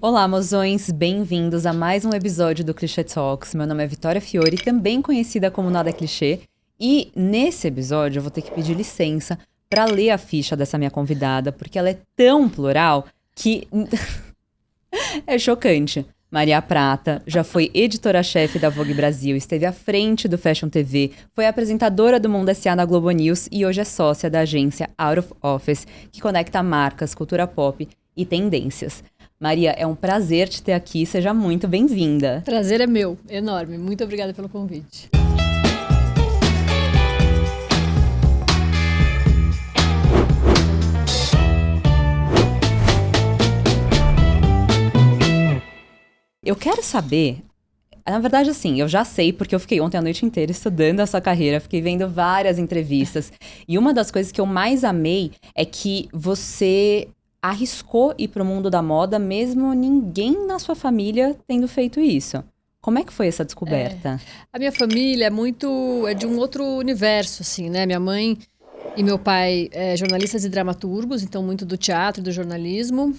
Olá, mozões! Bem-vindos a mais um episódio do Clichê Talks. Meu nome é Vitória Fiore, também conhecida como Nada Clichê. E nesse episódio eu vou ter que pedir licença para ler a ficha dessa minha convidada, porque ela é tão plural que é chocante. Maria Prata já foi editora-chefe da Vogue Brasil, esteve à frente do Fashion TV, foi apresentadora do Mundo S.A. na Globo News e hoje é sócia da agência Out of Office, que conecta marcas, cultura pop e tendências. Maria, é um prazer te ter aqui, seja muito bem-vinda. Prazer é meu, enorme. Muito obrigada pelo convite. Eu quero saber, na verdade assim, eu já sei porque eu fiquei ontem a noite inteira estudando a sua carreira, fiquei vendo várias entrevistas e uma das coisas que eu mais amei é que você arriscou ir pro mundo da moda mesmo ninguém na sua família tendo feito isso. Como é que foi essa descoberta? A minha família é de um outro universo, assim, né? Minha mãe e meu pai jornalistas e dramaturgos, então muito do teatro, do jornalismo.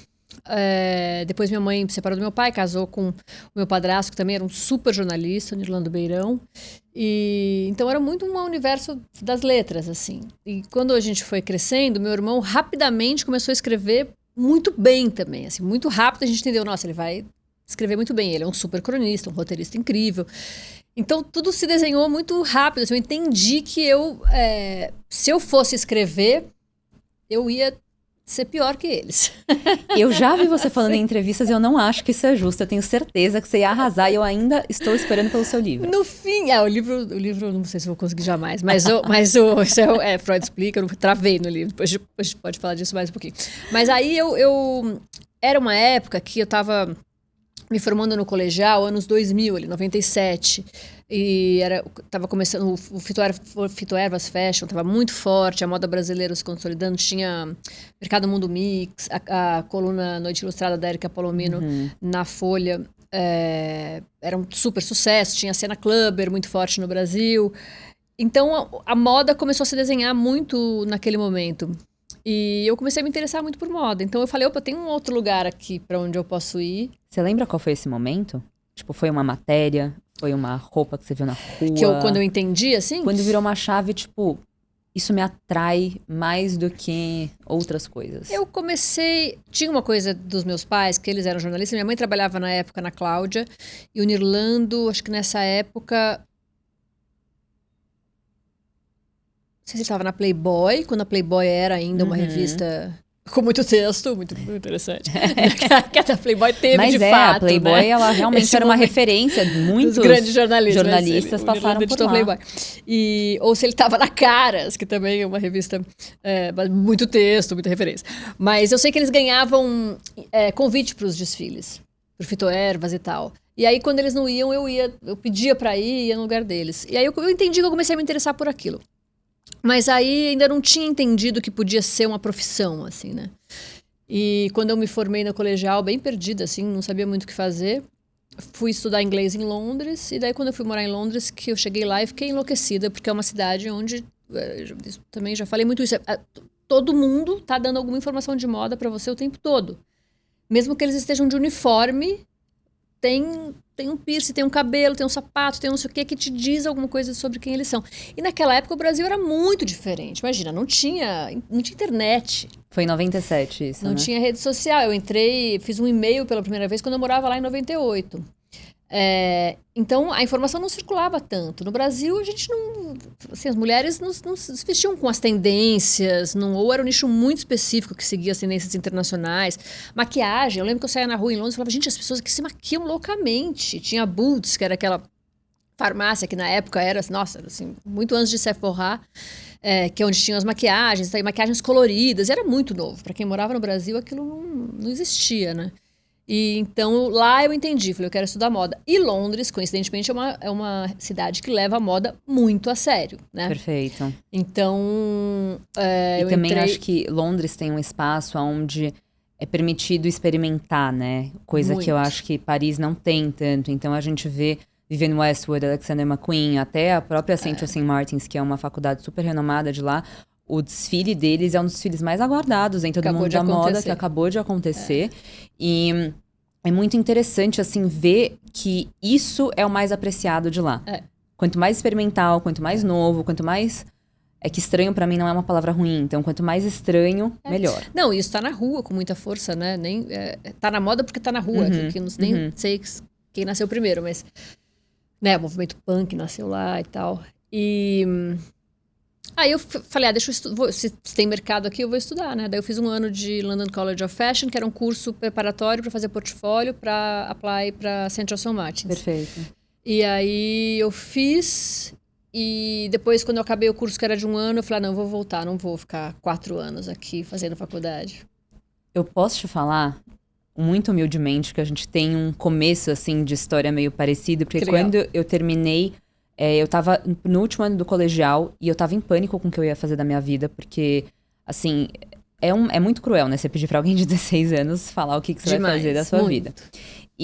Depois minha mãe se separou do meu pai, casou com o meu padrasto, que também era um super jornalista, o Nirlando Beirão. E então era muito um universo das letras, assim. E quando a gente foi crescendo, meu irmão rapidamente começou a escrever muito bem também, assim, muito rápido a gente entendeu, nossa, ele vai escrever muito bem, ele é um super cronista, um roteirista incrível. Então tudo se desenhou muito rápido, assim, eu entendi que se eu fosse escrever, eu ia ser pior que eles. Eu já vi você falando em entrevistas e eu não acho que isso é justo. Eu tenho certeza que você ia arrasar e eu ainda estou esperando pelo seu livro. No fim, o livro não sei se eu vou conseguir jamais, mas Freud explica, eu travei no livro, depois a gente pode falar disso mais um pouquinho. Mas aí era uma época que eu estava me formando no colegial, anos 2000, 97, e tava começando, o Fitoervas Fashion estava muito forte, a moda brasileira se consolidando, tinha Mercado Mundo Mix, a coluna Noite Ilustrada da Érica Palomino na Folha, era um super sucesso, tinha a cena clubber muito forte no Brasil, então a moda começou a se desenhar muito naquele momento. E eu comecei a me interessar muito por moda. Então eu falei, opa, tem um outro lugar aqui pra onde eu posso ir. Você lembra qual foi esse momento? Tipo, foi uma matéria? Foi uma roupa que você viu na rua? Quando eu entendi, assim? Quando virou uma chave, tipo, isso me atrai mais do que outras coisas. Eu comecei... Tinha uma coisa dos meus pais, que eles eram jornalistas. Minha mãe trabalhava na época na Cláudia. E o Nirlando, acho que nessa época... Não sei se ele estava na Playboy, quando a Playboy era ainda uma revista com muito texto, muito interessante. Que a Playboy teve, mas de fato, a Playboy, né? Ela realmente era uma referência. Muitos grandes jornalistas passaram por lá. Playboy. Ou se ele estava na Caras, que também é uma revista muito texto, muita referência. Mas eu sei que eles ganhavam convite para os desfiles, pro Fitoervas e tal. E aí, quando eles não iam, eu pedia para ir e ia no lugar deles. E aí eu entendi que eu comecei a me interessar por aquilo. Mas aí ainda não tinha entendido que podia ser uma profissão, assim, né? E quando eu me formei no colegial, bem perdida, assim, não sabia muito o que fazer, fui estudar inglês em Londres, e daí quando eu fui morar em Londres, que eu cheguei lá e fiquei enlouquecida, porque é uma cidade onde, também já falei muito isso, todo mundo tá dando alguma informação de moda pra você o tempo todo. Mesmo que eles estejam de uniforme, tem um piercing, tem um cabelo, tem um sapato, tem um não sei o que te diz alguma coisa sobre quem eles são. E naquela época o Brasil era muito diferente. Imagina, não tinha internet. Foi em 97 isso, Não tinha rede social. Eu entrei, fiz um e-mail pela primeira vez quando eu morava lá em 98. Então a informação não circulava tanto. No Brasil a gente não... Assim, as mulheres não se vestiam com as tendências, ou era um nicho muito específico que seguia as tendências internacionais. Maquiagem, eu lembro que eu saía na rua em Londres e falava, gente, as pessoas aqui se maquiam loucamente. Tinha Boots, que era aquela farmácia que na época era, nossa, assim, muito antes de Sephora, que é onde tinham as maquiagens, maquiagens coloridas, era muito novo. Para quem morava no Brasil, aquilo não existia, né? E então lá eu entendi, falei, eu quero estudar moda. E Londres, coincidentemente, é uma cidade que leva a moda muito a sério, né? Perfeito. Então, eu também acho que Londres tem um espaço onde é permitido experimentar, né? Coisa muito. Que eu acho que Paris não tem tanto. Então a gente vê Vivienne Westwood, Alexander McQueen, até a própria Central St. Martins, que é uma faculdade super renomada de lá. O desfile deles é um dos desfiles mais aguardados dentro do mundo da moda, que acabou de acontecer. E é muito interessante, assim, ver que isso é o mais apreciado de lá. Quanto mais experimental, quanto mais novo, quanto mais... É que estranho pra mim não é uma palavra ruim. Então, quanto mais estranho, melhor. Não, isso tá na rua com muita força, né? Nem, tá na moda porque tá na rua. Que nem sei quem nasceu primeiro, mas... Né, o movimento punk nasceu lá e tal. E... Aí eu falei, deixa eu estudar. Se tem mercado aqui, eu vou estudar, né? Daí eu fiz um ano de London College of Fashion, que era um curso preparatório pra fazer portfólio pra apply pra Central Saint Martins. Perfeito. E aí eu fiz... E depois, quando eu acabei o curso, que era de um ano, eu falei, não, eu vou voltar, não vou ficar 4 anos aqui fazendo faculdade. Eu posso te falar, muito humildemente, que a gente tem um começo, assim, de história meio parecido. Porque quando eu terminei, eu tava no último ano do colegial e eu tava em pânico com o que eu ia fazer da minha vida. Porque, assim, é muito cruel, né? Você pedir pra alguém de 16 anos falar o que você vai fazer da sua vida.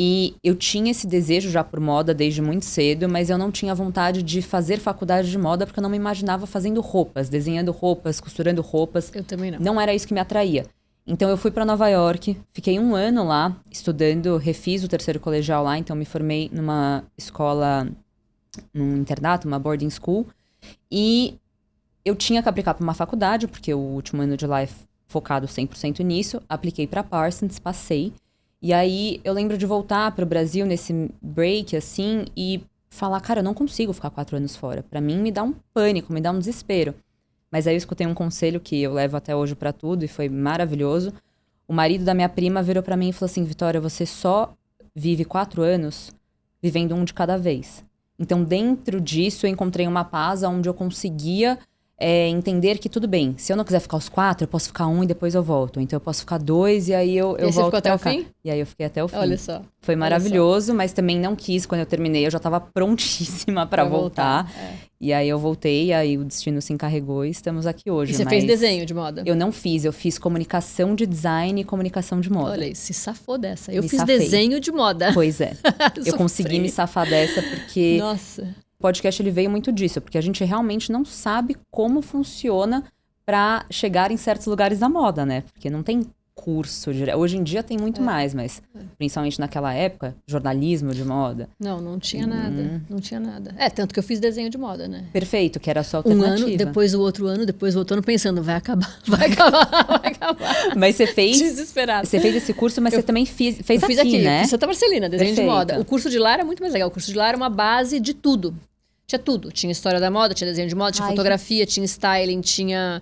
E eu tinha esse desejo já por moda desde muito cedo, mas eu não tinha vontade de fazer faculdade de moda porque eu não me imaginava fazendo roupas, desenhando roupas, costurando roupas. Eu também não. Não era isso que me atraía. Então eu fui pra Nova York, fiquei 1 ano lá estudando, refiz o 3º colegial lá, então me formei numa escola, num internato, uma boarding school. E eu tinha que aplicar pra uma faculdade, porque o último ano de lá é focado 100% nisso. Apliquei pra Parsons, passei. E aí, eu lembro de voltar pro Brasil nesse break, assim, e falar, cara, eu não consigo ficar 4 anos fora. Pra mim, me dá um pânico, me dá um desespero. Mas aí eu escutei um conselho que eu levo até hoje pra tudo e foi maravilhoso. O marido da minha prima virou pra mim e falou assim, Vitória, você só vive 4 anos vivendo um de cada vez. Então, dentro disso, eu encontrei uma paz onde eu conseguia... entender que tudo bem, se eu não quiser ficar os 4, eu posso ficar 1 e depois eu volto. Então eu posso ficar 2 e aí eu você volto ficou até o fim? E aí eu fiquei até o fim. Olha só. Foi maravilhoso, mas também não quis quando eu terminei. Eu já tava prontíssima pra voltar. E aí eu voltei, e aí o destino se encarregou e estamos aqui hoje. E você fez desenho de moda? Eu não fiz, eu fiz comunicação de design e comunicação de moda. Olha aí, se safou dessa. Eu fiz desenho de moda. Pois é. Eu consegui me safar dessa porque... Nossa... O podcast ele veio muito disso, porque a gente realmente não sabe como funciona pra chegar em certos lugares da moda, né? Porque não tem curso. Hoje em dia tem muito mais, mas principalmente naquela época, jornalismo de moda. Não tinha nada. Não tinha nada. Tanto que eu fiz desenho de moda, né? Perfeito, que era a sua alternativa. 1 ano, depois o outro ano pensando, vai acabar. Mas você fez... Desesperado. Você fez esse curso, mas você também fez aqui, né? Fiz Santa Marcelina, desenho Perfeita. de moda. O curso de lá era muito mais legal. O curso de lá era uma base de tudo. Tinha tudo. Tinha história da moda, tinha desenho de moda, tinha fotografia, tinha styling, tinha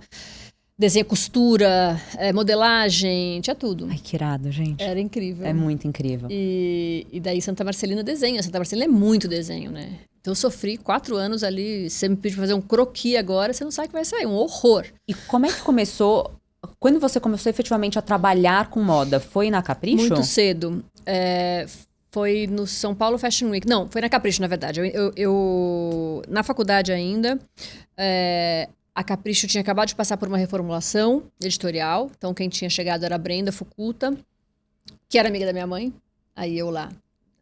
desenho, costura, modelagem, tinha tudo. Ai, que irado, gente. Era incrível. É muito incrível. E daí Santa Marcelina desenho. Santa Marcelina é muito desenho, né? Então eu sofri 4 anos ali. Você me pediu pra fazer um croquis agora, você não sabe o que vai sair. Um horror. E como é que começou... Quando você começou efetivamente a trabalhar com moda? Foi na Capricho? Muito cedo. Foi no São Paulo Fashion Week. Não, foi na Capricho, na verdade. Eu na faculdade ainda, a Capricho tinha acabado de passar por uma reformulação editorial. Então, quem tinha chegado era a Brenda Fukuta, que era amiga da minha mãe. Aí eu lá.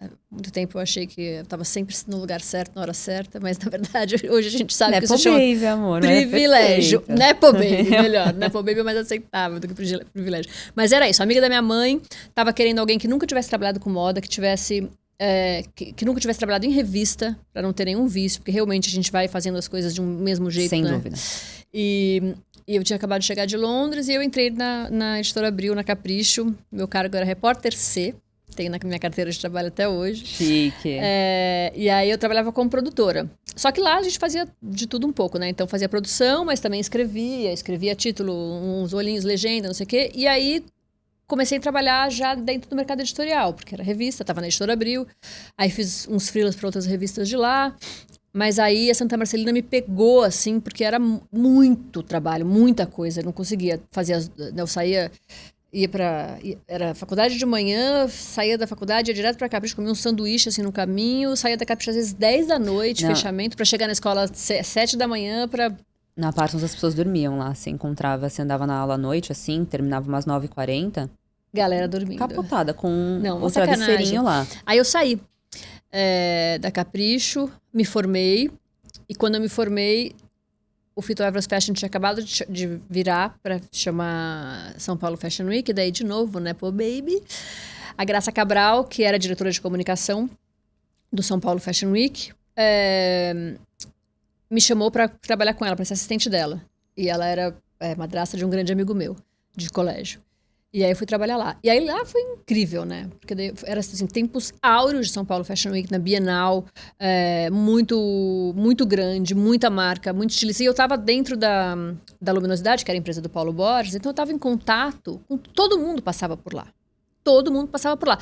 Há muito tempo eu achei que eu estava sempre no lugar certo, na hora certa. Mas, na verdade, hoje a gente sabe que isso chama amor, privilégio. Nepo Baby, melhor. Nepo Baby é mais aceitável do que privilégio. Mas era isso. A amiga da minha mãe estava querendo alguém que nunca tivesse trabalhado com moda, que tivesse... que nunca tivesse trabalhado em revista, para não ter nenhum vício, porque realmente a gente vai fazendo as coisas de um mesmo jeito, Sem né? dúvida. E eu tinha acabado de chegar de Londres e eu entrei na Editora Abril, na Capricho. Meu cargo era repórter C. Tenho na minha carteira de trabalho até hoje. Chique. E aí eu trabalhava como produtora. Só que lá a gente fazia de tudo um pouco, né? Então fazia produção, mas também escrevia título, uns olhinhos, legenda, não sei o quê. E aí comecei a trabalhar já dentro do mercado editorial, porque era revista, estava na Editora Abril. Aí fiz uns freelas para outras revistas de lá. Mas aí a Santa Marcelina me pegou, assim, porque era muito trabalho, muita coisa. Eu não conseguia fazer... Eu saía... Era faculdade de manhã, saía da faculdade, ia direto pra Capricho, comia um sanduíche assim no caminho, saía da Capricho às vezes 10 da noite, fechamento, pra chegar na escola às 7 da manhã pra... Na Parsons as pessoas dormiam lá, você encontrava, você andava na aula à noite, assim, terminava umas 9h40. Galera dormindo. Capotada, com o sacanagem. travesseirinho lá. Aí eu saí da Capricho, me formei, e quando eu me formei, o Fito Evers Fashion tinha acabado de virar para chamar São Paulo Fashion Week, daí de novo, né, pô, baby. A Graça Cabral, que era diretora de comunicação do São Paulo Fashion Week, me chamou para trabalhar com ela, para ser assistente dela. E ela era madrasta de um grande amigo meu, de colégio. E aí eu fui trabalhar lá. E aí lá foi incrível, né? Porque daí era assim, tempos áureos de São Paulo Fashion Week, na Bienal, muito grande, muita marca, muito estilista. E eu estava dentro da Luminosidade, que era a empresa do Paulo Borges, então eu estava em contato com todo mundo passava por lá. Todo mundo passava por lá.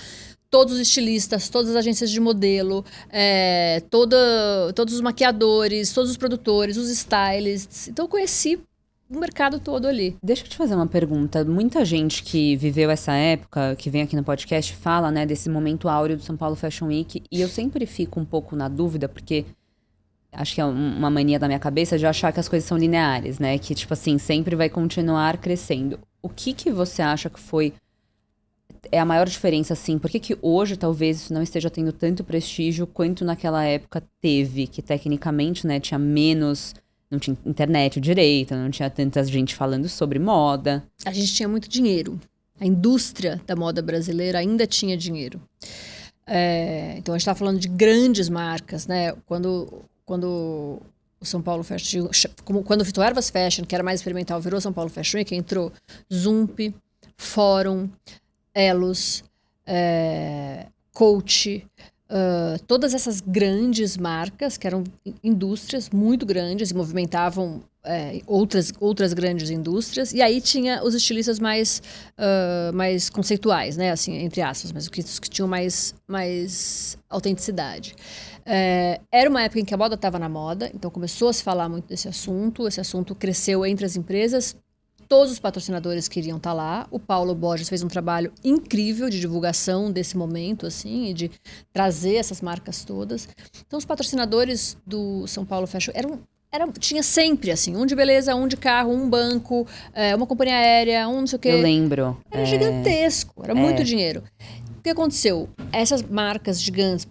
Todos os estilistas, todas as agências de modelo, todos os maquiadores, todos os produtores, os stylists. Então eu conheci o mercado todo ali. Deixa eu te fazer uma pergunta. Muita gente que viveu essa época, que vem aqui no podcast, fala, né, desse momento áureo do São Paulo Fashion Week. E eu sempre fico um pouco na dúvida, porque acho que é uma mania da minha cabeça de achar que as coisas são lineares, né? Que, tipo assim, sempre vai continuar crescendo. O que você acha que foi a maior diferença, assim? Por que hoje talvez isso não esteja tendo tanto prestígio quanto naquela época teve? Que tecnicamente, né, tinha menos... Não tinha internet direito, não tinha tanta gente falando sobre moda. A gente tinha muito dinheiro. A indústria da moda brasileira ainda tinha dinheiro. Então a gente estava falando de grandes marcas, né? Quando o São Paulo Fashion, quando o Fito Ervas Fashion, que era mais experimental, virou São Paulo Fashion Week, entrou Zump, Fórum, Elos, Coach, todas essas grandes marcas, que eram indústrias muito grandes e movimentavam outras grandes indústrias. E aí tinha os estilistas mais conceituais, né? Assim, entre aspas, mas os que tinham mais autenticidade. Era uma época em que a moda estava na moda, então começou a se falar muito desse assunto. Esse assunto cresceu entre as empresas. Todos os patrocinadores queriam estar lá. O Paulo Borges fez um trabalho incrível de divulgação desse momento, assim, e de trazer essas marcas todas. Então, os patrocinadores do São Paulo Fashion tinha sempre, assim, um de beleza, um de carro, um banco, uma companhia aérea, um não sei o quê. Eu lembro. Era gigantesco, era muito dinheiro. O que aconteceu? Essas marcas gigantes,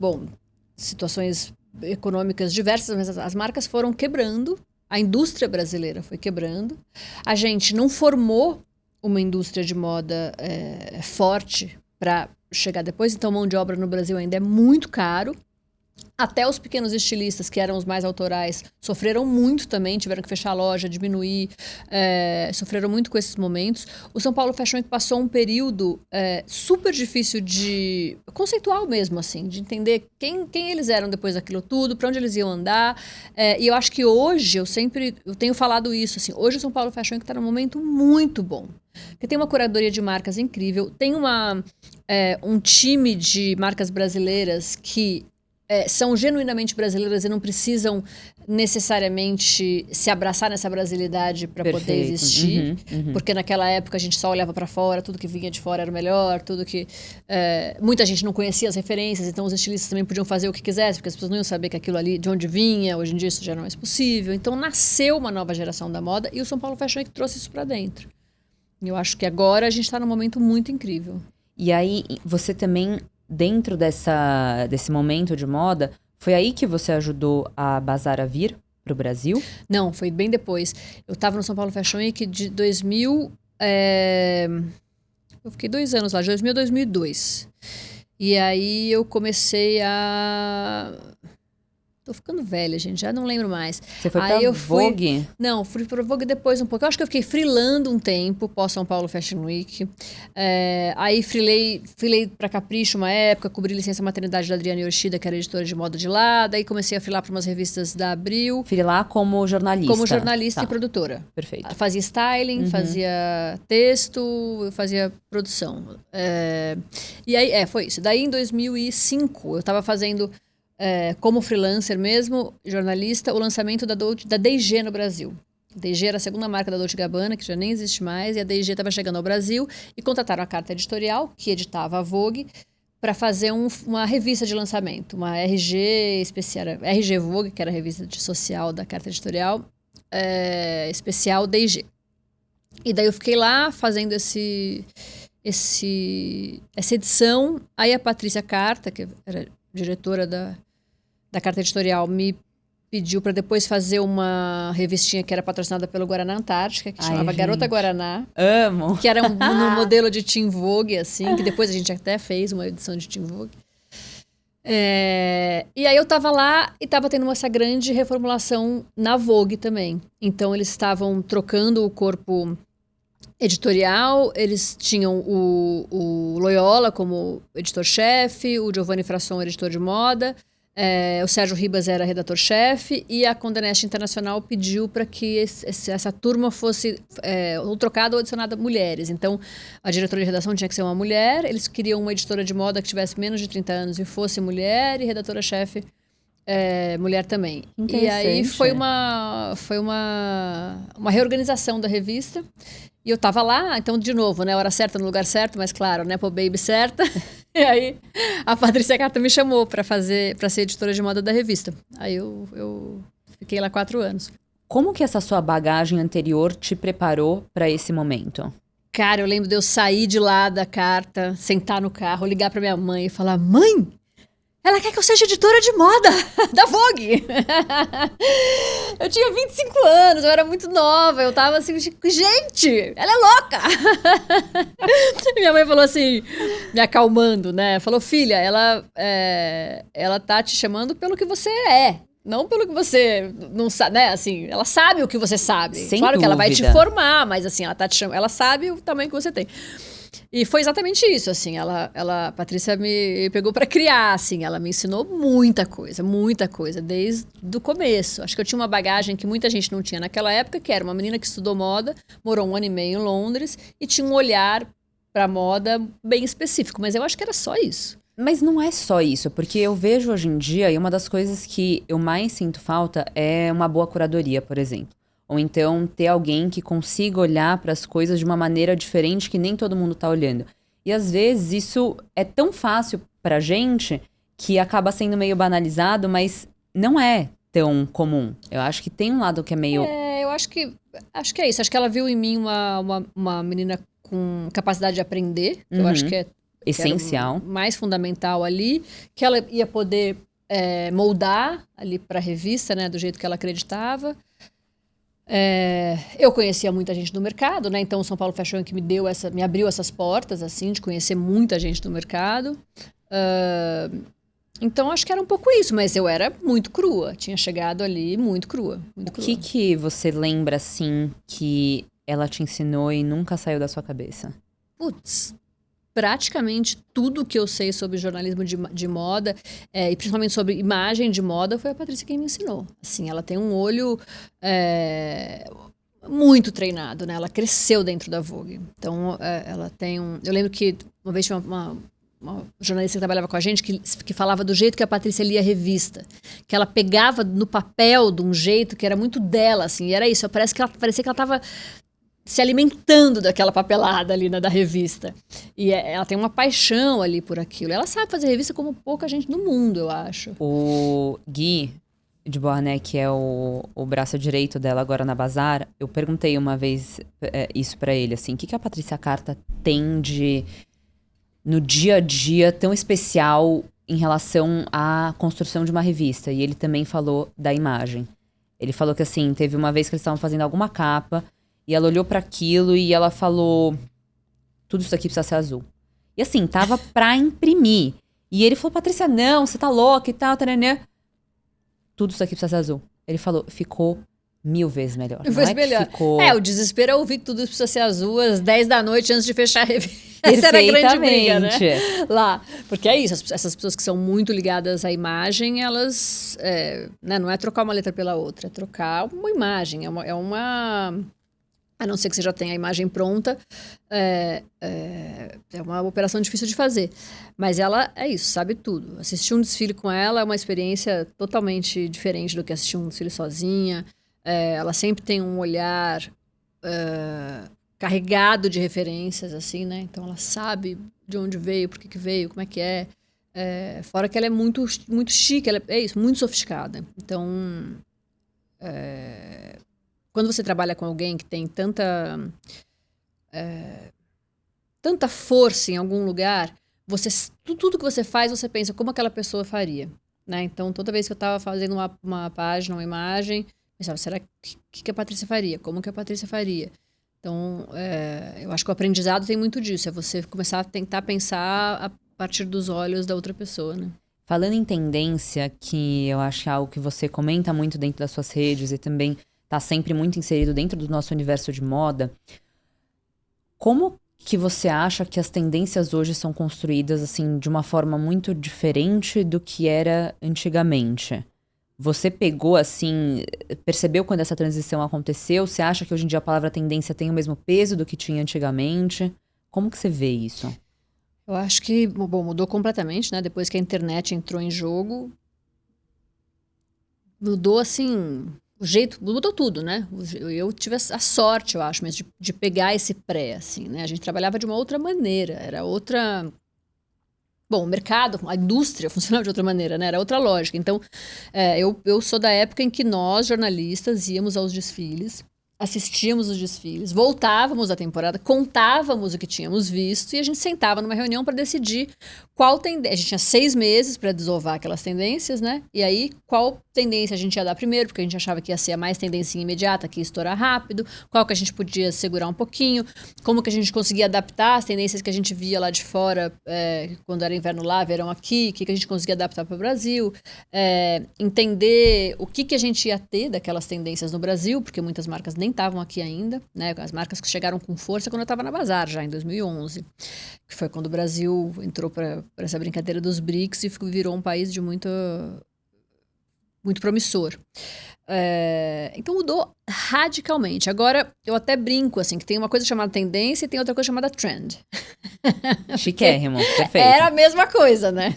situações econômicas diversas, mas as marcas foram quebrando. A indústria brasileira foi quebrando. A gente não formou uma indústria de moda forte para chegar depois. Então, mão de obra no Brasil ainda é muito caro. Até os pequenos estilistas, que eram os mais autorais, sofreram muito também, tiveram que fechar a loja, diminuir, sofreram muito com esses momentos. O São Paulo Fashion Week passou um período super difícil conceitual mesmo, assim, de entender quem eles eram depois daquilo tudo, para onde eles iam andar. E eu acho que hoje, eu tenho falado isso, assim, hoje o São Paulo Fashion Week está num momento muito bom. Porque tem uma curadoria de marcas incrível, tem um time de marcas brasileiras que são genuinamente brasileiras e não precisam necessariamente se abraçar nessa brasilidade para poder existir. Porque naquela época a gente só olhava para fora, tudo que vinha de fora era o melhor, tudo que... muita gente não conhecia as referências, então os estilistas também podiam fazer o que quisessem, porque as pessoas não iam saber que aquilo ali, de onde vinha, hoje em dia isso já não é mais possível. Então nasceu uma nova geração da moda e o São Paulo Fashion Week trouxe isso para dentro. E eu acho que agora a gente está num momento muito incrível. E aí, você também... Dentro desse momento de moda, foi aí que você ajudou a Bazara vir pro Brasil? Não, foi bem depois. Eu estava no São Paulo Fashion Week de 2000... Eu fiquei 2 anos lá, de 2000 a 2002. E aí eu comecei a... Tô ficando velha, gente, já não lembro mais. Você foi pra Vogue? Não, fui pra Vogue depois um pouco. Eu acho que eu fiquei freelando um tempo, pós São Paulo Fashion Week. Aí freelei pra Capricho uma época, cobri licença maternidade da Adriana Yoshida, que era editora de moda de lá. Daí comecei a freelar pra umas revistas da Abril. Freelar como jornalista? Como jornalista e produtora. Perfeito. Fazia styling, fazia texto, fazia produção. E aí, foi isso. Daí em 2005, eu tava fazendo... como freelancer mesmo, jornalista, o lançamento da D&G no Brasil. A D&G era a segunda marca da Dolce & Gabbana, que já nem existe mais, e a D&G estava chegando ao Brasil e contrataram a Carta Editorial, que editava a Vogue, para fazer uma revista de lançamento, uma RG especial, RG Vogue, que era a revista social da Carta Editorial, especial D&G. E daí eu fiquei lá fazendo essa edição, aí a Patrícia Carta, que era diretora da Carta Editorial, me pediu para depois fazer uma revistinha que era patrocinada pelo Guaraná Antártica, que chamava gente. Garota Guaraná. Amo! Que era no modelo de Teen Vogue, assim, que depois a gente até fez uma edição de Teen Vogue. E aí eu tava lá e tava tendo essa grande reformulação na Vogue também. Então eles estavam trocando o corpo editorial, eles tinham o Loyola como editor-chefe, o Giovanni Frasson editor de moda, o Sérgio Ribas era redator-chefe e a Condé Nast Internacional pediu para que essa turma fosse ou trocada ou adicionada mulheres. Então, a diretora de redação tinha que ser uma mulher, eles queriam uma editora de moda que tivesse menos de 30 anos e fosse mulher, e redatora-chefe mulher também. E aí foi uma reorganização da revista. E eu tava lá, então, de novo, né? Hora certa no lugar certo, mas claro, né? Pô, baby certa. E aí a Patrícia Carta me chamou pra ser editora de moda da revista. Aí eu fiquei lá 4 anos. Como que essa sua bagagem anterior te preparou pra esse momento? Cara, eu lembro de eu sair de lá da Carta, sentar no carro, ligar pra minha mãe e falar: mãe, ela quer que eu seja editora de moda da Vogue. Eu tinha 25 anos, eu era muito nova, eu tava assim, gente, ela é louca. Minha mãe falou assim, me acalmando, né? Falou, filha, ela tá te chamando pelo que você é. Não pelo que você não sabe, né? Assim, ela sabe o que você sabe. Sem claro dúvida. Que ela vai te formar, mas assim, ela tá te chamando, ela sabe o tamanho que você tem. E foi exatamente isso, assim, a Patrícia me pegou pra criar, assim, ela me ensinou muita coisa, desde o começo. Acho que eu tinha uma bagagem que muita gente não tinha naquela época, que era uma menina que estudou moda, morou 1 ano e meio em Londres e tinha um olhar pra moda bem específico, mas eu acho que era só isso. Mas não é só isso, porque eu vejo hoje em dia, e uma das coisas que eu mais sinto falta é uma boa curadoria, por exemplo. Ou então ter alguém que consiga olhar para as coisas de uma maneira diferente que nem todo mundo tá olhando. E às vezes isso é tão fácil pra gente que acaba sendo meio banalizado, mas não é tão comum. Eu acho que tem um lado que é meio... Eu acho que é isso. Acho que ela viu em mim uma menina com capacidade de aprender, que eu acho que é essencial. Que era o mais fundamental ali, que ela ia poder moldar ali para a revista, né, do jeito que ela acreditava. Eu conhecia muita gente do mercado, né? Então o São Paulo Fashion Week me abriu essas portas, assim, de conhecer muita gente do mercado. Então acho que era um pouco isso, mas eu era muito crua. Tinha chegado ali muito crua. Muito crua. O que você lembra, assim, que ela te ensinou e nunca saiu da sua cabeça? Putz, praticamente tudo que eu sei sobre jornalismo de moda, e principalmente sobre imagem de moda, foi a Patrícia quem me ensinou. Assim, ela tem um olho muito treinado, né? Ela cresceu dentro da Vogue. Então, ela tem um... Eu lembro que uma vez tinha uma jornalista que trabalhava com a gente que falava do jeito que a Patrícia lia a revista. Que ela pegava no papel de um jeito que era muito dela, assim. E era isso. Parecia que ela estava se alimentando daquela papelada ali, né, da revista. E ela tem uma paixão ali por aquilo. Ela sabe fazer revista como pouca gente no mundo, eu acho. O Gui de Beauharnais, que é o braço direito dela agora na Bazar, eu perguntei uma vez isso pra ele, assim, o que a Patrícia Carta tem no dia a dia tão especial em relação à construção de uma revista? E ele também falou da imagem. Ele falou que, assim, teve uma vez que eles estavam fazendo alguma capa e ela olhou pra aquilo e ela falou: tudo isso aqui precisa ser azul. E assim, tava pra imprimir. E ele falou: Patrícia, não, você tá louca e tal, taranã. Tudo isso aqui precisa ser azul. Ele falou: ficou 1000 vezes melhor. Não é melhor. Ficou... o desespero é ouvir que tudo isso precisa ser azul às 10 da noite antes de fechar a revista. Essa era a grande briga, né? Lá. Porque é isso, essas pessoas que são muito ligadas à imagem, elas... né, não é trocar uma letra pela outra, é trocar uma imagem. É uma... A não ser que você já tenha a imagem pronta, é uma operação difícil de fazer. Mas ela é isso, sabe tudo. Assistir um desfile com ela é uma experiência totalmente diferente do que assistir um desfile sozinha. Ela sempre tem um olhar carregado de referências, assim, né? Então ela sabe de onde veio, por que veio, como é que é. Fora que ela é muito, muito chique, ela é isso, muito sofisticada. Então... Quando você trabalha com alguém que tem tanta força em algum lugar, tudo que você faz, você pensa como aquela pessoa faria. né? Então, toda vez que eu estava fazendo uma página, uma imagem, pensava, será que a Patrícia faria? Como que a Patrícia faria? Então, eu acho que o aprendizado tem muito disso. É você começar a tentar pensar a partir dos olhos da outra pessoa, né? Falando em tendência, que eu acho que é algo que você comenta muito dentro das suas redes e também tá sempre muito inserido dentro do nosso universo de moda, como que você acha que as tendências hoje são construídas, assim, de uma forma muito diferente do que era antigamente? Você pegou, assim, percebeu quando essa transição aconteceu? Você acha que hoje em dia a palavra tendência tem o mesmo peso do que tinha antigamente? Como que você vê isso? Eu acho que, bom, mudou completamente, né? Depois que a internet entrou em jogo, mudou, assim, o jeito, mudou tudo, né? Eu tive a sorte, eu acho, mesmo, de pegar esse pré, assim, né? A gente trabalhava de uma outra maneira, era outra... Bom, o mercado, a indústria funcionava de outra maneira, né? Era outra lógica. Então, eu sou da época em que nós, jornalistas, íamos aos desfiles, assistíamos os desfiles, voltávamos da temporada, contávamos o que tínhamos visto e a gente sentava numa reunião para decidir qual tendência. A gente tinha 6 meses para desovar aquelas tendências, né? E aí, qual tendência a gente ia dar primeiro, porque a gente achava que ia ser a mais tendência imediata, que ia estourar rápido, qual que a gente podia segurar um pouquinho, como que a gente conseguia adaptar as tendências que a gente via lá de fora, quando era inverno lá, verão aqui, o que a gente conseguia adaptar para o Brasil, entender o que a gente ia ter daquelas tendências no Brasil, porque muitas marcas nem estavam aqui ainda, né? As marcas que chegaram com força quando eu estava na Bazar, já em 2011, que foi quando o Brasil entrou para essa brincadeira dos BRICS e virou um país de muito promissor. Então mudou radicalmente. Agora, eu até brinco, assim, que tem uma coisa chamada tendência e tem outra coisa chamada trend. Chiquérrimo, perfeito. Era a mesma coisa, né?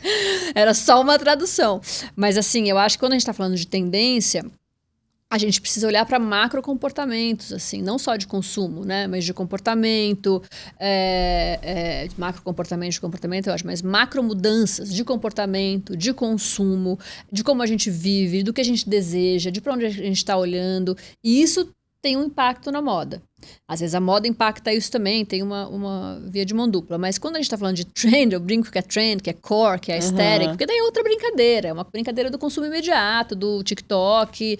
Era só uma tradução. Mas, assim, eu acho que quando a gente tá falando de tendência, a gente precisa olhar para macro comportamentos, assim, não só de consumo, né, mas de comportamento, macro comportamento, de comportamento, eu acho, mas macro mudanças de comportamento, de consumo, de como a gente vive, do que a gente deseja, de para onde a gente está olhando, e isso tem um impacto na moda. Às vezes a moda impacta isso também, tem uma via de mão dupla. Mas quando a gente está falando de trend, eu brinco que é trend, que é core, que é aesthetic, porque daí é outra brincadeira. É uma brincadeira do consumo imediato, do TikTok,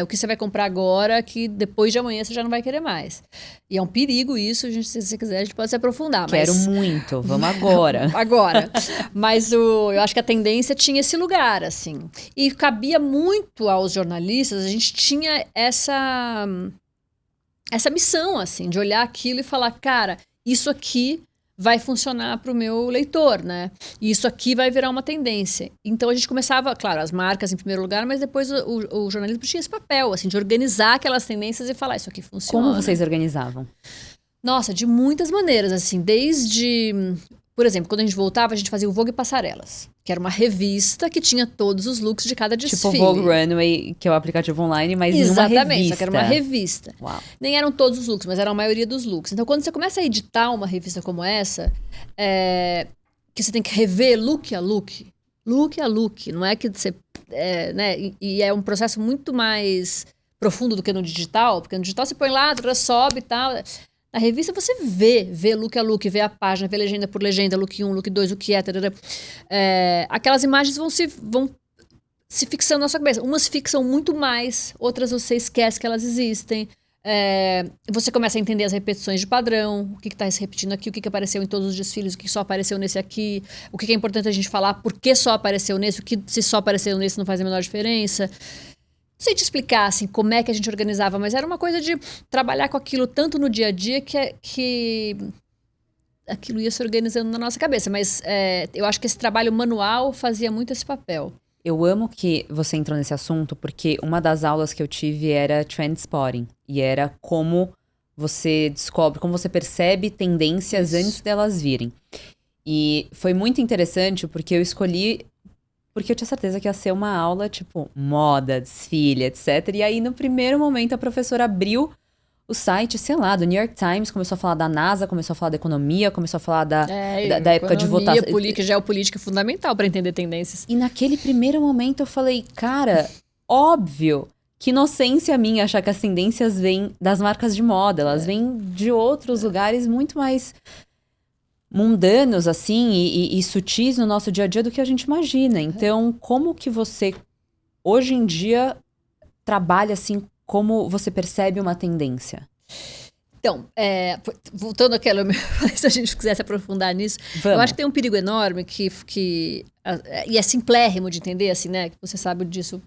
o que você vai comprar agora, que depois de amanhã você já não vai querer mais. E é um perigo isso, se você quiser, a gente pode se aprofundar. Quero muito, vamos agora. Agora. Mas eu acho que a tendência tinha esse lugar, assim. E cabia muito aos jornalistas, a gente tinha essa missão, assim, de olhar aquilo e falar, cara, isso aqui vai funcionar para o meu leitor, né? E isso aqui vai virar uma tendência. Então a gente começava, claro, as marcas em primeiro lugar, mas depois o jornalismo tinha esse papel, assim, de organizar aquelas tendências e falar, isso aqui funciona. Como vocês organizavam? Nossa, de muitas maneiras, assim, desde... Por exemplo, quando a gente voltava, a gente fazia o Vogue Passarelas, que era uma revista que tinha todos os looks de cada desfile. Tipo Vogue Runway, que é o aplicativo online, mas em uma revista. Exatamente, só que era uma revista. Uau. Nem eram todos os looks, mas era a maioria dos looks. Então, quando você começa a editar uma revista como essa, que você tem que rever look a look, não é que você... né? E é um processo muito mais profundo do que no digital, porque no digital você põe lá, sobe e tal... Na revista você vê look a look, vê a página, vê legenda por legenda, look 1, look 2, o que é, tarará. Aquelas imagens vão se fixando na sua cabeça. Umas fixam muito mais, outras você esquece que elas existem. Você começa a entender as repetições de padrão, o que está se repetindo aqui, o que apareceu em todos os desfiles, o que só apareceu nesse aqui, o que é importante a gente falar, por que só apareceu nesse, o que se só apareceu nesse não faz a menor diferença. Não sei te explicar, assim, como é que a gente organizava, mas era uma coisa de trabalhar com aquilo tanto no dia a dia que aquilo ia se organizando na nossa cabeça. Mas eu acho que esse trabalho manual fazia muito esse papel. Eu amo que você entrou nesse assunto, porque uma das aulas que eu tive era Trend Spotting. E era como você descobre, como você percebe tendências antes delas virem. E foi muito interessante, porque eu escolhi... Porque eu tinha certeza que ia ser uma aula, tipo, moda, desfile, etc. E aí, no primeiro momento, a professora abriu o site, sei lá, do New York Times, começou a falar da NASA, começou a falar da economia, começou a falar da época de votação. Geopolítica é fundamental para entender tendências. E naquele primeiro momento eu falei, cara, óbvio, que inocência minha achar que as tendências vêm das marcas de moda. Elas vêm de outros lugares muito mais... mundanos, assim, e sutis no nosso dia a dia do que a gente imagina. Então, como que você, hoje em dia, trabalha, assim, como você percebe uma tendência? Então, voltando àquela, se a gente quisesse aprofundar nisso, Vamos. eu acho que tem um perigo enorme e é simplérrimo de entender, assim, né? Você sabe disso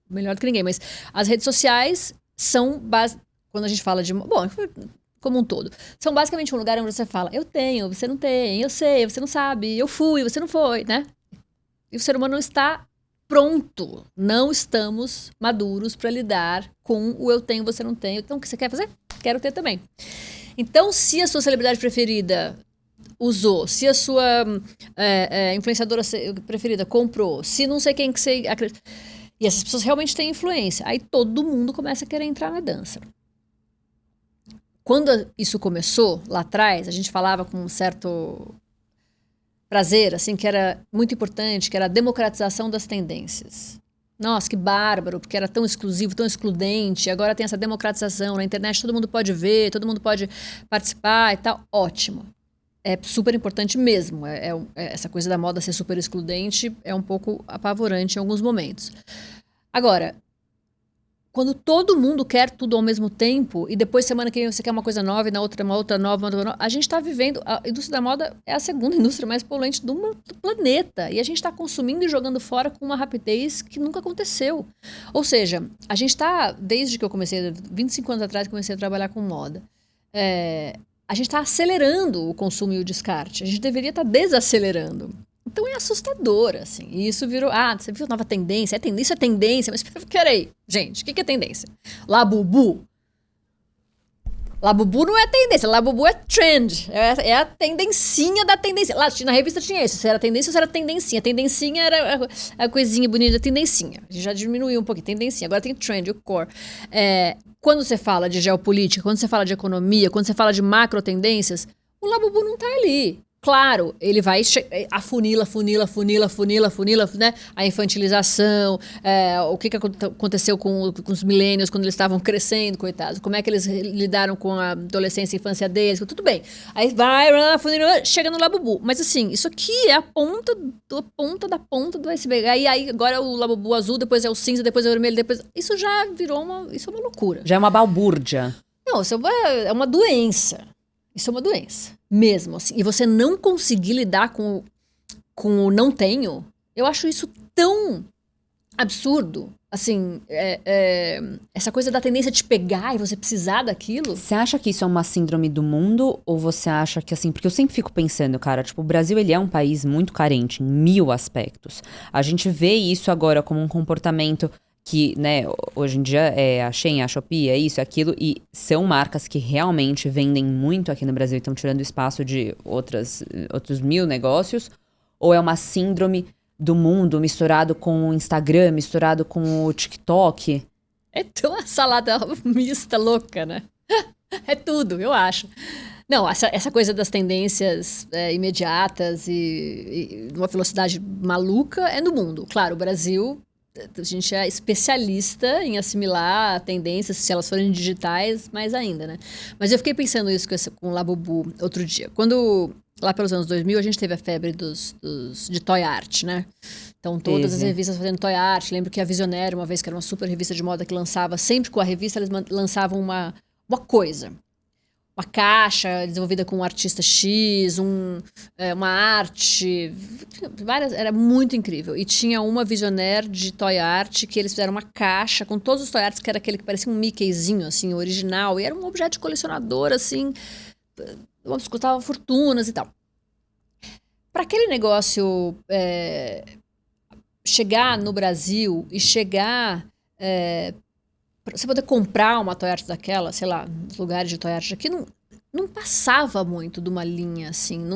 melhor do que ninguém, mas as redes sociais são, quando a gente fala de... Bom, como um todo. São basicamente um lugar onde você fala, eu tenho, você não tem, eu sei, você não sabe, eu fui, você não foi, né? E o ser humano não está pronto. Não estamos maduros para lidar com o eu tenho, você não tem. Então, o que você quer fazer? Quero ter também. Então, se a sua celebridade preferida usou, se a sua influenciadora preferida comprou, se não sei quem que você acredita... E essas pessoas realmente têm influência. Aí todo mundo começa a querer entrar na dança. Quando isso começou, lá atrás, a gente falava com um certo prazer, assim, que era muito importante, que era a democratização das tendências. Nossa, que bárbaro, porque era tão exclusivo, tão excludente, agora tem essa democratização, na internet todo mundo pode ver, todo mundo pode participar e tal. Ótimo. É super importante mesmo. Essa coisa da moda ser super excludente é um pouco apavorante em alguns momentos. Agora, quando todo mundo quer tudo ao mesmo tempo e depois semana que vem você quer uma coisa nova e na outra uma outra nova, a gente está vivendo... A indústria da moda é a segunda indústria mais poluente do planeta. E a gente está consumindo e jogando fora com uma rapidez que nunca aconteceu. Ou seja, a gente está, desde que eu comecei, 25 anos atrás, comecei a trabalhar com moda, a gente está acelerando o consumo e o descarte. A gente deveria estar desacelerando. Então é assustador, assim. E isso virou... você viu nova tendência? Isso é tendência. Mas peraí, gente, o que é tendência? Labubu? Labubu não é tendência. Labubu é trend. É a tendencinha da tendência. Lá na revista tinha isso. Se era tendência ou se era tendencinha. Tendencinha era a coisinha bonita da tendencinha. A gente já diminuiu um pouquinho. Tendencinha. Agora tem trend, o core. Quando você fala de geopolítica, quando você fala de economia, quando você fala de macro tendências, o Labubu não tá ali. Claro, ele vai afunila, né? A infantilização, o que aconteceu com os millennials quando eles estavam crescendo, coitados. Como é que eles lidaram com a adolescência e infância deles, tudo bem. Aí vai, afunila, chega no Labubu. Mas assim, isso aqui é a ponta da ponta do iceberg. Aí agora é o Labubu azul, depois é o cinza, depois é o vermelho, depois... Isso já virou isso é uma loucura. Já é uma balbúrdia. Não, isso é uma doença. Isso é uma doença, mesmo assim. E você não conseguir lidar com o não tenho, eu acho isso tão absurdo. Assim, essa coisa da tendência de pegar e você precisar daquilo. Você acha que isso é uma síndrome do mundo? Ou você acha que, assim... Porque eu sempre fico pensando, cara, tipo, o Brasil, ele é um país muito carente em 1000 aspectos. A gente vê isso agora como um comportamento... que, né, hoje em dia é a Shein, a Shopee, é isso, é aquilo, e são marcas que realmente vendem muito aqui no Brasil e estão tirando espaço de outros 1000 negócios, ou é uma síndrome do mundo misturado com o Instagram, misturado com o TikTok? É tão uma salada mista louca, né? É tudo, eu acho. Não, essa coisa das tendências imediatas e uma velocidade maluca é no mundo. Claro, o Brasil... A gente é especialista em assimilar tendências, se elas forem digitais, mais ainda, né? Mas eu fiquei pensando isso com o Labubu outro dia. Quando, lá pelos anos 2000, a gente teve a febre de toy art, né? Então, todas as revistas fazendo toy art. Lembro que a Visionaire, uma vez, que era uma super revista de moda que lançava, sempre com a revista, eles lançavam uma coisa. Uma caixa desenvolvida com um artista X, uma arte, várias, era muito incrível. E tinha uma Visionaire de toy art que eles fizeram uma caixa com todos os toy arts, que era aquele que parecia um Mickeyzinho, assim, original. E era um objeto de colecionador, assim, custava fortunas e tal. Para aquele negócio chegar no Brasil e chegar... você poder comprar uma toy art daquela, sei lá, nos lugares de toy art aqui, não passava muito de uma linha, assim.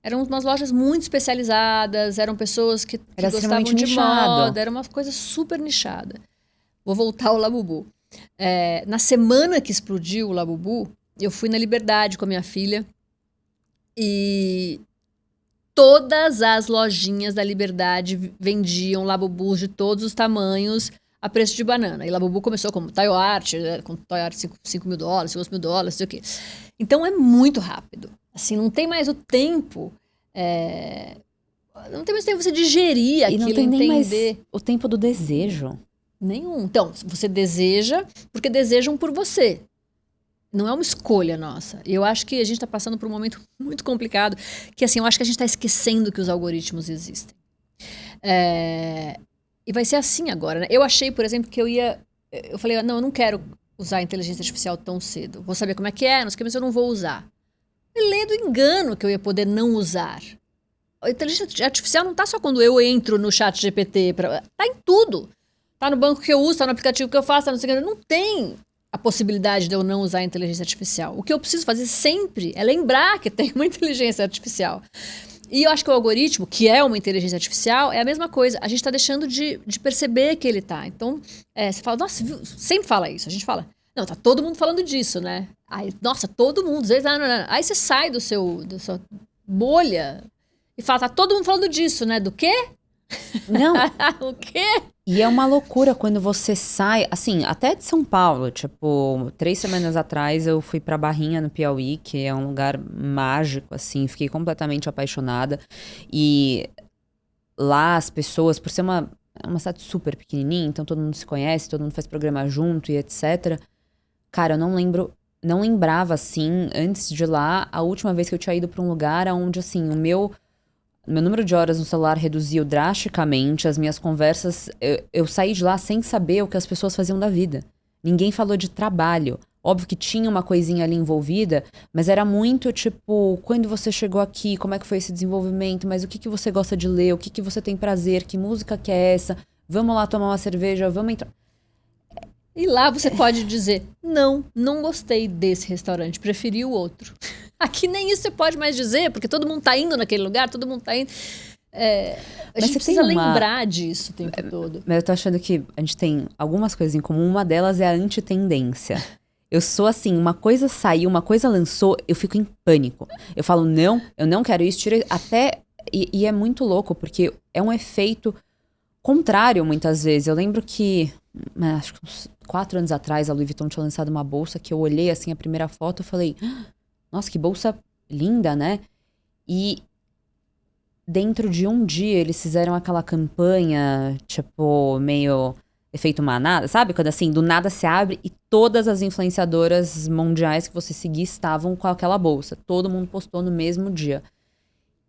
Eram umas lojas muito especializadas, eram pessoas que gostavam de moda, era uma coisa super nichada. Vou voltar ao Labubu. Na semana que explodiu o Labubu, eu fui na Liberdade com a minha filha e todas as lojinhas da Liberdade vendiam Labubus de todos os tamanhos a preço de banana. E Labubu começou como toy art, com toy art $5.000, $5.000, não sei o quê. Então é muito rápido. Assim, não tem mais o tempo. Não tem mais tempo pra você digerir aquilo, não tem nem entender. mais o tempo do desejo. Nenhum. Então, você deseja porque desejam por você. Não é uma escolha nossa. Eu acho que a gente está passando por um momento muito complicado, que assim, eu acho que a gente está esquecendo que os algoritmos existem. E vai ser assim agora, né? Eu achei, por exemplo, que eu falei, não, eu não quero usar a inteligência artificial tão cedo. Vou saber como é que é, não sei o que, mas eu não vou usar. Me lê do engano que eu ia poder não usar. A inteligência artificial não está só quando eu entro no chat GPT, tá em tudo. Tá no banco que eu uso, tá no aplicativo que eu faço, tá no seguinte. Não tem a possibilidade de eu não usar a inteligência artificial. O que eu preciso fazer sempre é lembrar que tem uma inteligência artificial. E eu acho que o algoritmo, que é uma inteligência artificial, é a mesma coisa. A gente está deixando de perceber que ele tá. Então, você fala, nossa, viu? Sempre fala isso. A gente fala, não, tá todo mundo falando disso, né? Aí, nossa, todo mundo. Aí você sai da sua bolha e fala, tá todo mundo falando disso, né? Do quê? Não. O quê? E é uma loucura quando você sai, assim, até de São Paulo, tipo, 3 semanas atrás eu fui pra Barrinha, no Piauí, que é um lugar mágico, assim, fiquei completamente apaixonada. E lá as pessoas, por ser uma cidade super pequenininha, então todo mundo se conhece, todo mundo faz programa junto e etc. Cara, eu não lembrava, assim, antes de lá, a última vez que eu tinha ido pra um lugar onde, assim, o meu número de horas no celular reduziu drasticamente, as minhas conversas, eu saí de lá sem saber o que as pessoas faziam da vida. Ninguém falou de trabalho. Óbvio que tinha uma coisinha ali envolvida, mas era muito tipo, quando você chegou aqui, como é que foi esse desenvolvimento, mas o que você gosta de ler, o que você tem prazer, que música que é essa, vamos lá tomar uma cerveja, vamos entrar... E lá você pode dizer, não gostei desse restaurante, preferi o outro. Aqui nem isso você pode mais dizer, porque todo mundo tá indo naquele lugar, todo mundo tá indo. A gente precisa lembrar disso o tempo todo. Mas eu tô achando que a gente tem algumas coisas em comum. Uma delas é a antitendência. Eu sou assim, uma coisa saiu, uma coisa lançou, eu fico em pânico. Eu falo, não, eu não quero isso, tira até... E é muito louco, porque é um efeito contrário muitas vezes. Eu lembro que, acho que uns 4 anos atrás, a Louis Vuitton tinha lançado uma bolsa que eu olhei assim a primeira foto e falei, nossa, que bolsa linda, né? E dentro de um dia eles fizeram aquela campanha, tipo, meio efeito manada, sabe? Quando assim, do nada se abre e todas as influenciadoras mundiais que você seguia estavam com aquela bolsa. Todo mundo postou no mesmo dia.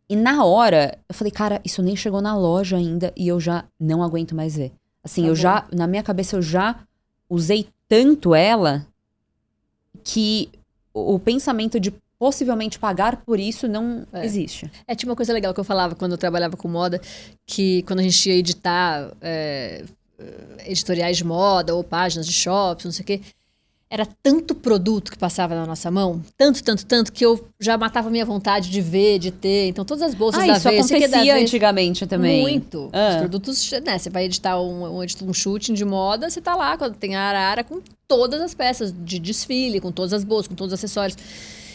E na hora, eu falei, cara, isso nem chegou na loja ainda e eu já não aguento mais ver. Assim, na minha cabeça eu já usei tanto ela que o pensamento de possivelmente pagar por isso não existe. Tinha uma coisa legal que eu falava quando eu trabalhava com moda, que quando a gente ia editar editoriais de moda ou páginas de shops, não sei o quê, era tanto produto que passava na nossa mão, tanto, que eu já matava a minha vontade de ver, de ter. Então, todas as bolsas da isso vez... acontecia antigamente também. Muito. Os produtos, né? Você vai editar um shooting de moda, você tá lá, quando tem a arara, com todas as peças de desfile, com todas as bolsas, com todos os acessórios.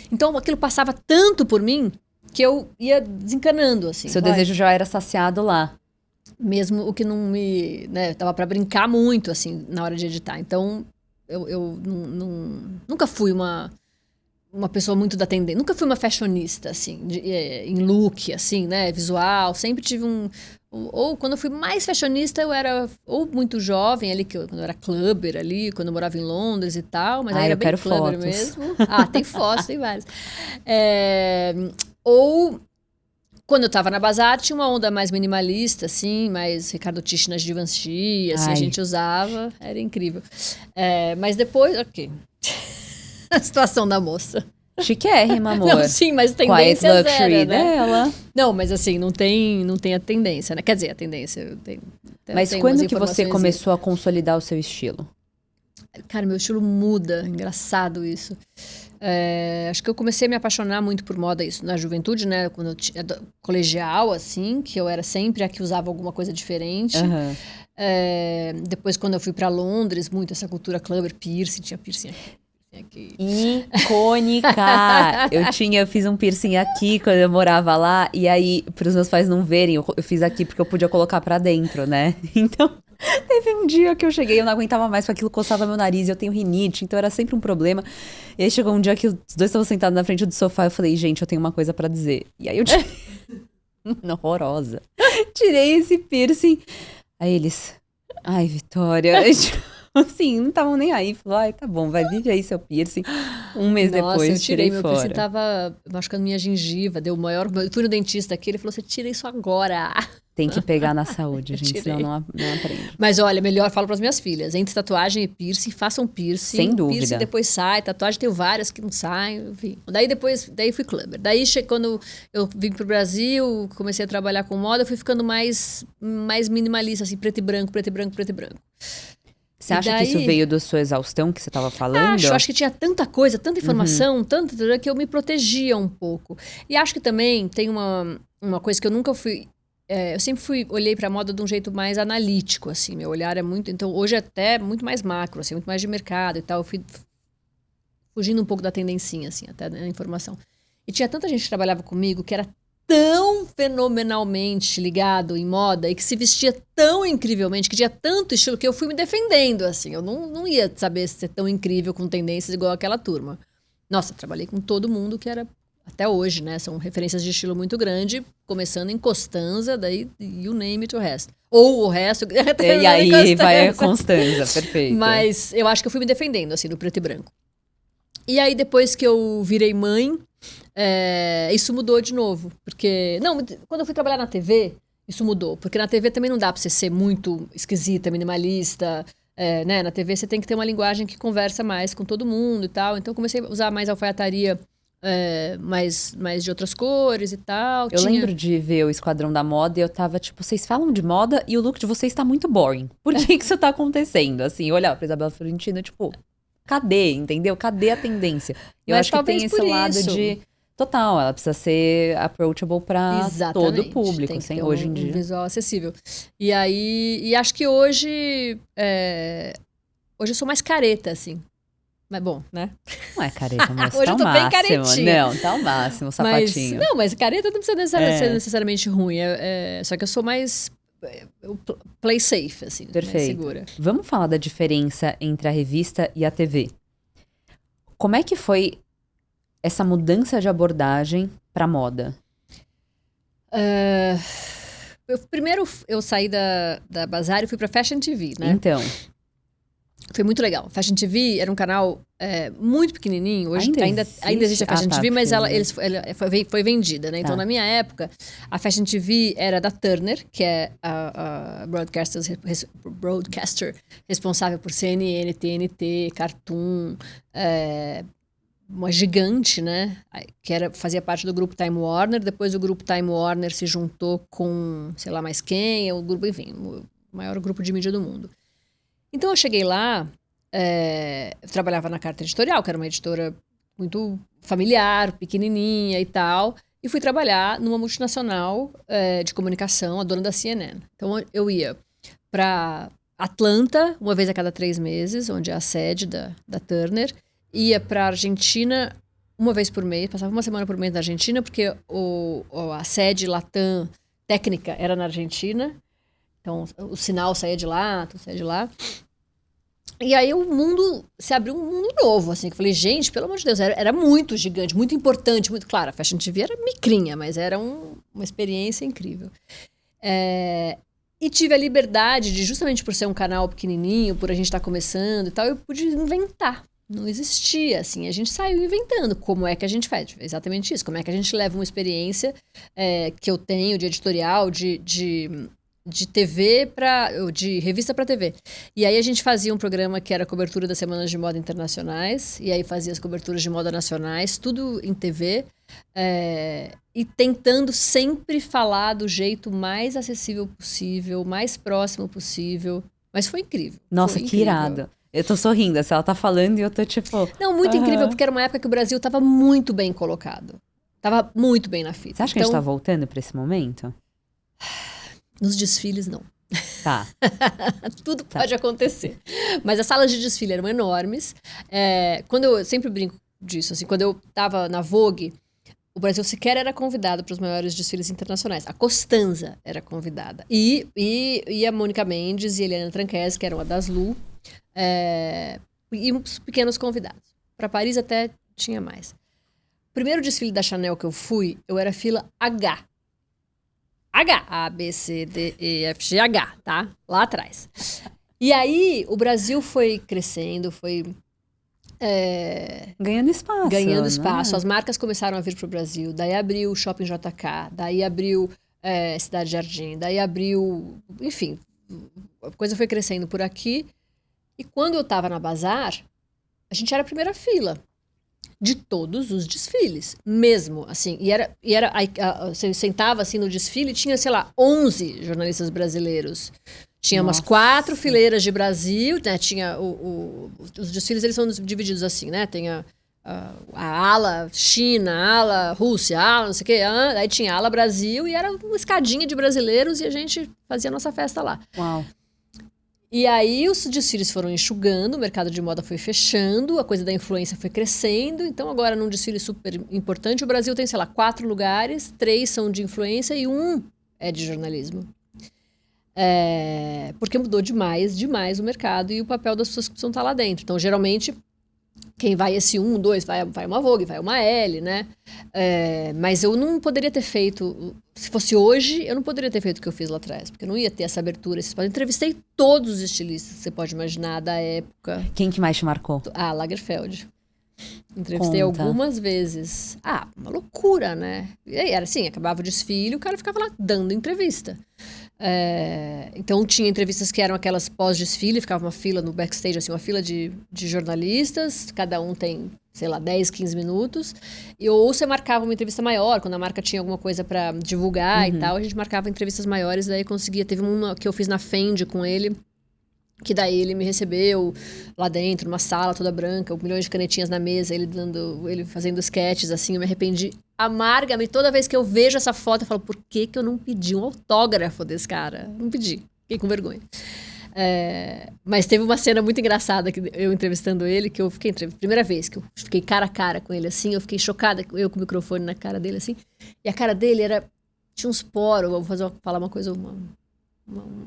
Então, aquilo passava tanto por mim, que eu ia desencanando, assim. Seu desejo já era saciado lá. Mesmo o que não me... né, tava pra brincar muito, assim, na hora de editar. Então... Eu nunca fui uma pessoa muito da tendência. Nunca fui uma fashionista, assim, em look, assim, né? Visual. Sempre tive ou quando eu fui mais fashionista, eu era ou muito jovem, ali, quando eu era clubber ali, quando eu morava em Londres e tal. Mas aí era bem clubber mesmo. Tem fotos, tem várias. Ou... Quando eu tava na Bazar, tinha uma onda mais minimalista, assim, mais Ricardo Tisci na Givenchy, assim, a gente usava, era incrível. Mas depois, ok. A situação da moça. Chiquérrima, amor. Não, sim, mas tendência Quiet luxury zero, né? dela. Não, mas assim, não tem a tendência, né? Quer dizer, a tendência... Mas quando que você começou a consolidar o seu estilo? Cara, meu estilo muda, engraçado isso. Acho que eu comecei a me apaixonar muito por moda isso na juventude, né? Quando eu tinha colegial, assim, que eu era sempre a que usava alguma coisa diferente. Uhum. Depois, quando eu fui pra Londres, muito essa cultura clubber, piercing, tinha piercing aqui. Icônica! Eu fiz um piercing aqui quando eu morava lá, e aí, para os meus pais não verem, eu fiz aqui porque eu podia colocar pra dentro, né? Então... Teve um dia que eu cheguei, eu não aguentava mais, porque aquilo coçava meu nariz, eu tenho rinite, então era sempre um problema. E aí chegou um dia que os dois estavam sentados na frente do sofá, eu falei, gente, eu tenho uma coisa pra dizer. E aí eu tirei... Horrorosa. Tirei esse piercing. Aí eles... Ai, Vitória... Assim, não estavam nem aí. Falou, ai, tá bom, vai, vive aí seu piercing. Um mês depois, eu tirei meu fora. piercing, tava machucando minha gengiva, deu o maior... Eu fui no dentista aqui, ele falou, você tira isso agora. Tem que pegar na saúde, gente, senão não aprende. Mas olha, melhor, falo pras minhas filhas, entre tatuagem e piercing, façam piercing. Sem dúvida. Piercing depois sai, tatuagem tem várias que não saem, enfim. Daí fui clubber. Daí, quando eu vim pro Brasil, comecei a trabalhar com moda, eu fui ficando mais minimalista, assim, preto e branco, preto e branco, preto e branco. Você acha que isso veio da sua exaustão que você estava falando? Acho que tinha tanta coisa, tanta informação, tanta que eu me protegia um pouco. E acho que também tem uma coisa que eu nunca fui... eu sempre olhei pra moda de um jeito mais analítico, assim. Meu olhar é muito... Então, hoje é até muito mais macro, assim, muito mais de mercado e tal. Eu fui fugindo um pouco da tendencinha, assim, até da informação. E tinha tanta gente que trabalhava comigo que era tão fenomenalmente ligado em moda e que se vestia tão incrivelmente, que tinha tanto estilo, que eu fui me defendendo, assim. Eu não ia saber ser tão incrível com tendências igual aquela turma. Nossa, trabalhei com todo mundo que era... Até hoje, né? São referências de estilo muito grande, começando em Costanza, daí you name it, o resto. Ou o resto... E aí vai a Constanza, perfeito. Mas eu acho que eu fui me defendendo, assim, do preto e branco. E aí, depois que eu virei mãe, isso mudou de novo. Porque... Não, quando eu fui trabalhar na TV, isso mudou. Porque na TV também não dá pra você ser muito esquisita, minimalista... né? Na TV você tem que ter uma linguagem que conversa mais com todo mundo e tal. Então eu comecei a usar mais alfaiataria... mais de outras cores e tal. Eu lembro de ver o Esquadrão da Moda e eu tava tipo, vocês falam de moda e o look de vocês tá muito boring. Por que isso tá acontecendo? Assim, eu olhava pra Isabela Florentina, tipo, cadê, entendeu? Cadê a tendência? Eu acho que tem esse lado de... Total, ela precisa ser approachable pra todo o público, tem que ter hoje em dia. Um visual acessível. E aí, acho que hoje eu sou mais careta, assim. Mas bom, né? Não é careta, mas hoje tá eu tô bem caretinha. Não, tá o máximo, sapatinho. Mas careta não precisa ser necessariamente ruim. Só que eu sou mais play safe, assim. Perfeito. Mais segura. Vamos falar da diferença entre a revista e a TV. Como é que foi essa mudança de abordagem pra moda? Primeiro eu saí da Bazar e fui pra Fashion TV, né? Então... Foi muito legal. Fashion TV era um canal muito pequenininho. Hoje ainda existe a Fashion TV, mas ela foi vendida, né? Então, na minha época, a Fashion TV era da Turner, que é a broadcaster responsável por CNN, TNT, Cartoon, uma gigante, né? Que fazia parte do grupo Time Warner. Depois o grupo Time Warner se juntou com, sei lá mais quem, o grupo, enfim, o maior grupo de mídia do mundo. Então, eu cheguei lá, eu trabalhava na Carta Editorial, que era uma editora muito familiar, pequenininha e tal, e fui trabalhar numa multinacional de comunicação, a dona da CNN. Então, eu ia para Atlanta, uma vez a cada 3 meses, onde é a sede da Turner, ia para Argentina uma vez por mês, passava uma semana por mês na Argentina, porque a sede Latam técnica era na Argentina, então o sinal saía de lá, tudo saía de lá. E aí se abriu um mundo novo, assim, que eu falei, gente, pelo amor de Deus, era muito gigante, muito importante, muito claro, a Fashion TV era micrinha, mas era uma experiência incrível. E tive a liberdade de, justamente por ser um canal pequenininho, por a gente estar começando e tal, eu pude inventar. Não existia, assim, a gente saiu inventando como é que a gente faz, exatamente isso, como é que a gente leva uma experiência que eu tenho de editorial, de TV de revista para TV. E aí a gente fazia um programa que era a cobertura das semanas de moda internacionais, e aí fazia as coberturas de moda nacionais, tudo em TV, e tentando sempre falar do jeito mais acessível possível, mais próximo possível. Mas foi incrível. Nossa, que irado. Eu tô sorrindo, ela tá falando e eu tô tipo... Não, muito incrível, porque era uma época que o Brasil tava muito bem colocado. Tava muito bem na fita. Você acha que a gente tá voltando pra esse momento? Nos desfiles, não. Tá. Tudo pode acontecer. Mas as salas de desfile eram enormes. Quando eu sempre brinco disso, assim, quando eu tava na Vogue, o Brasil sequer era convidado para os maiores desfiles internacionais. A Costanza era convidada. E a Mônica Mendes e a Eliana Tranquese, que eram a das Lu, e uns pequenos convidados. Para Paris até tinha mais. O primeiro desfile da Chanel que eu fui, eu era fila H. H. A, B, C, D, E, F, G, H, tá? Lá atrás. E aí, o Brasil foi crescendo, foi... ganhando espaço. Ganhando espaço. As marcas começaram a vir pro Brasil. Daí abriu o Shopping JK. Daí abriu Cidade Jardim. Daí abriu... Enfim, a coisa foi crescendo por aqui. E quando eu tava na Bazar, a gente era a primeira fila de todos os desfiles. Mesmo, assim. Você sentava assim no desfile e tinha, sei lá, 11 jornalistas brasileiros. Tinha umas 4 fileiras de Brasil, né? Tinha os desfiles, eles são divididos assim, né? Tem a ala China, a ala Rússia, a ala não sei o quê. Aí tinha a ala Brasil e era uma escadinha de brasileiros e a gente fazia a nossa festa lá. Uau. E aí os desfiles foram enxugando, o mercado de moda foi fechando, a coisa da influência foi crescendo. Então agora num desfile super importante, o Brasil tem, sei lá, 4 lugares, 3 são de influência e 1 é de jornalismo. Porque mudou demais o mercado e o papel das pessoas que precisam estar lá dentro. Então, geralmente, quem vai esse 1, 2, vai uma Vogue, vai uma Elle, né? Mas eu não poderia ter feito... Se fosse hoje, eu não poderia ter feito o que eu fiz lá atrás. Porque eu não ia ter essa abertura. Eu entrevistei todos os estilistas que você pode imaginar da época. Quem que mais te marcou? Lagerfeld. Entrevistei algumas vezes. Uma loucura, né? E aí, era assim, acabava o desfile, o cara ficava lá dando entrevista. Então tinha entrevistas que eram aquelas pós-desfile, ficava uma fila no backstage, assim, uma fila de jornalistas, cada um tem, sei lá, 10, 15 minutos, ou você marcava uma entrevista maior, quando a marca tinha alguma coisa pra divulgar e tal, a gente marcava entrevistas maiores, daí conseguia, teve uma que eu fiz na Fendi com ele, que daí ele me recebeu lá dentro, numa sala toda branca, com milhões de canetinhas na mesa, ele fazendo sketches, assim, eu me arrependi amargamente. Toda vez que eu vejo essa foto, eu falo, por que eu não pedi um autógrafo desse cara? Não pedi, fiquei com vergonha. Mas teve uma cena muito engraçada, que eu entrevistando ele, que eu fiquei, primeira vez que eu fiquei cara a cara com ele, assim, eu fiquei chocada, eu com o microfone na cara dele, assim, e a cara dele tinha uns poros, eu vou falar uma coisa, uma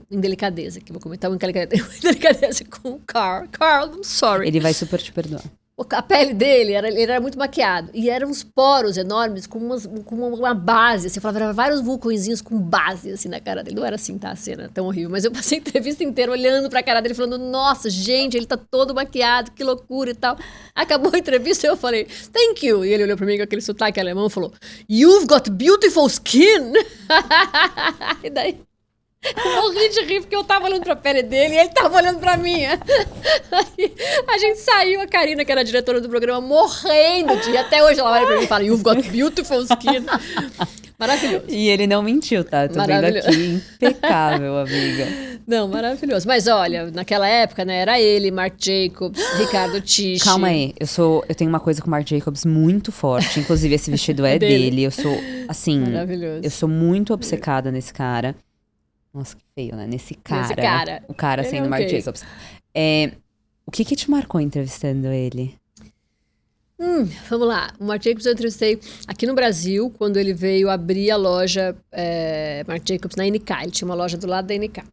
indelicadeza, que vou comentar uma indelicadeza com o Carl. Carl, I'm sorry. Ele vai super te perdoar. A pele dele, ele era muito maquiado. E eram uns poros enormes com uma base. Assim, eu falava, eram vários vulcõezinhos com base, assim, na cara dele. Não era assim, tá? A cena tão horrível. Mas eu passei a entrevista inteira olhando pra cara dele, falando, nossa, gente, ele tá todo maquiado, que loucura e tal. Acabou a entrevista e eu falei, thank you. E ele olhou pra mim com aquele sotaque alemão e falou, you've got beautiful skin. E daí... eu morri de rir porque eu tava olhando pra pele dele e ele tava olhando pra minha. A gente saiu, a Karina, que era a diretora do programa, morrendo de... Até hoje ela olha pra mim e fala, you've got beautiful skin. Maravilhoso. E ele não mentiu, tá? Tô vendo aqui, impecável, amiga. Não, maravilhoso. Mas olha, naquela época, né, era ele, Marc Jacobs, Ricardo Tisci. Calma aí, eu tenho uma coisa com o Marc Jacobs muito forte. Inclusive, esse vestido é dele. Eu sou, assim... maravilhoso. Eu sou muito obcecada nesse cara. Nossa, que feio, né? Nesse cara. O cara sendo Marc Jacobs. O que te marcou entrevistando ele? Vamos lá. O Marc Jacobs eu entrevistei aqui no Brasil, quando ele veio abrir a loja Marc Jacobs na NK. Ele tinha uma loja do lado da NK.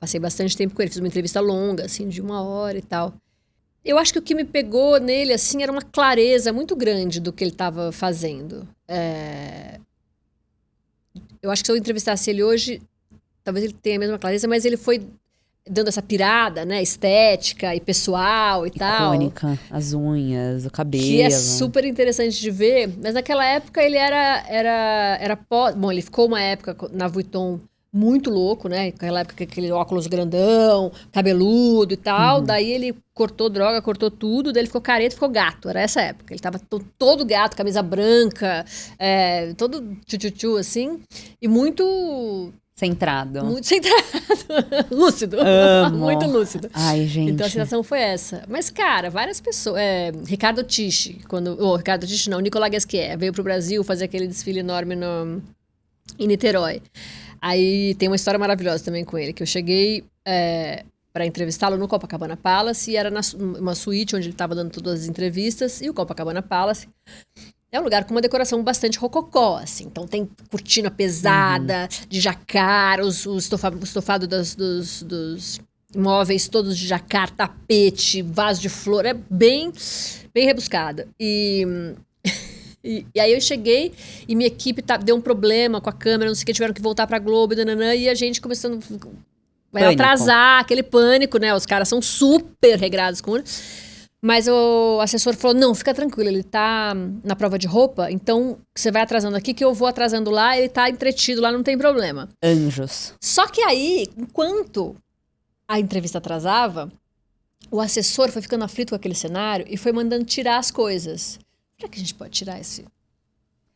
Passei bastante tempo com ele. Fiz uma entrevista longa, assim, de 1 hora e tal. Eu acho que o que me pegou nele, assim, era uma clareza muito grande do que ele estava fazendo. Eu acho que se eu entrevistasse ele hoje, talvez ele tenha a mesma clareza, mas ele foi dando essa pirada, né, estética e pessoal e tal. Icônica, as unhas, o cabelo. Que é super interessante de ver, mas naquela época ele bom, ele ficou uma época na Vuitton muito louco, né, naquela época aquele óculos grandão, cabeludo e tal, daí ele cortou droga, cortou tudo, daí ele ficou careta, ficou gato, era essa época, ele tava todo gato, camisa branca, todo tchu-tchu-tchu, assim, e muito... Centrado. Muito centrado. Lúcido. Amo. Muito lúcido. Ai, gente. Então a sensação foi essa. Mas, cara, várias pessoas... Ricardo Tisci, Ricardo Tisci não, Nicolas Ghesquière, veio pro Brasil fazer aquele desfile enorme em Niterói. Aí tem uma história maravilhosa também com ele, que eu cheguei... para entrevistá-lo no Copacabana Palace, e era uma suíte onde ele estava dando todas as entrevistas, e o Copacabana Palace é um lugar com uma decoração bastante rococó, assim. Então tem cortina pesada, de jacar, o estofado dos móveis todos de jacar, tapete, vaso de flor, é bem, bem rebuscada. E aí eu cheguei e minha equipe deu um problema com a câmera, não sei o que, tiveram que voltar pra Globo, e a gente começando... Vai atrasar, aquele pânico, né? Os caras são super regrados com... Mas o assessor falou, não, fica tranquilo, ele tá na prova de roupa, então você vai atrasando aqui que eu vou atrasando lá, ele tá entretido lá, não tem problema. Anjos. Só que aí, enquanto a entrevista atrasava, o assessor foi ficando aflito com aquele cenário e foi mandando tirar as coisas. Será que a gente pode tirar esse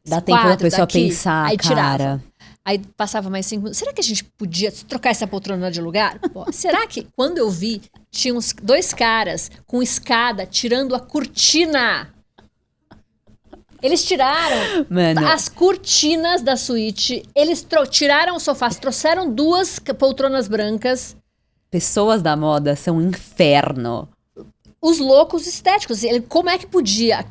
Dá tempo da pessoa daqui? pensar, Aí cara. tirava. Aí passava mais 5 minutos. Será que a gente podia trocar essa poltrona de lugar? Pô, será que, quando eu vi, tinha uns 2 caras com escada tirando a cortina? Eles tiraram as cortinas da suíte, eles tiraram os sofás, trouxeram 2 poltronas brancas. Pessoas da moda são um inferno. Os loucos estéticos. Como é que podia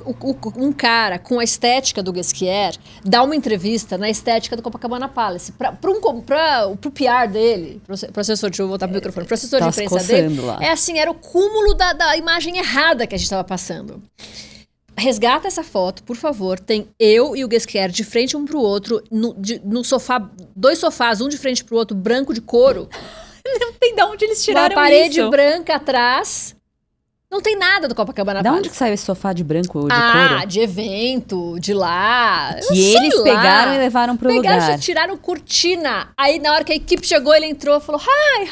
um cara com a estética do Ghesquière dar uma entrevista na estética do Copacabana Palace? Pro PR dele, pro assessor, deixa eu voltar pro microfone, pro assessor de imprensa dele, lá. é assim, era o cúmulo da imagem errada que a gente estava passando. Resgata essa foto, por favor. Tem eu e o Ghesquière de frente um pro outro, no sofá, 2 sofás, um de frente pro outro, branco de couro. Não tem de onde eles tiraram isso. Uma parede branca atrás. Não tem nada do Copacabana Palace. Da onde que saiu esse sofá de branco ou de couro? Ah, de evento, de lá. Que eles pegaram e levaram pro lugar. Pegaram e tiraram cortina. Aí, na hora que a equipe chegou, ele entrou e falou, hi,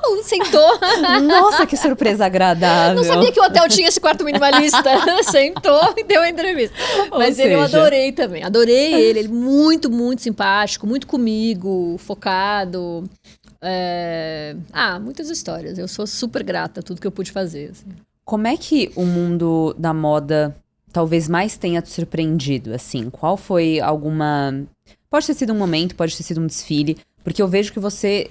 uau, sentou. Nossa, que surpresa agradável. Não sabia que o hotel tinha esse quarto minimalista. Sentou e deu a entrevista. Mas eu adorei também. Adorei ele muito, muito simpático, muito comigo, focado. Muitas histórias. Eu sou super grata a tudo que eu pude fazer. Assim. Como é que o mundo da moda talvez mais tenha te surpreendido, assim? Qual foi alguma... Pode ter sido um momento, pode ter sido um desfile, porque eu vejo que você,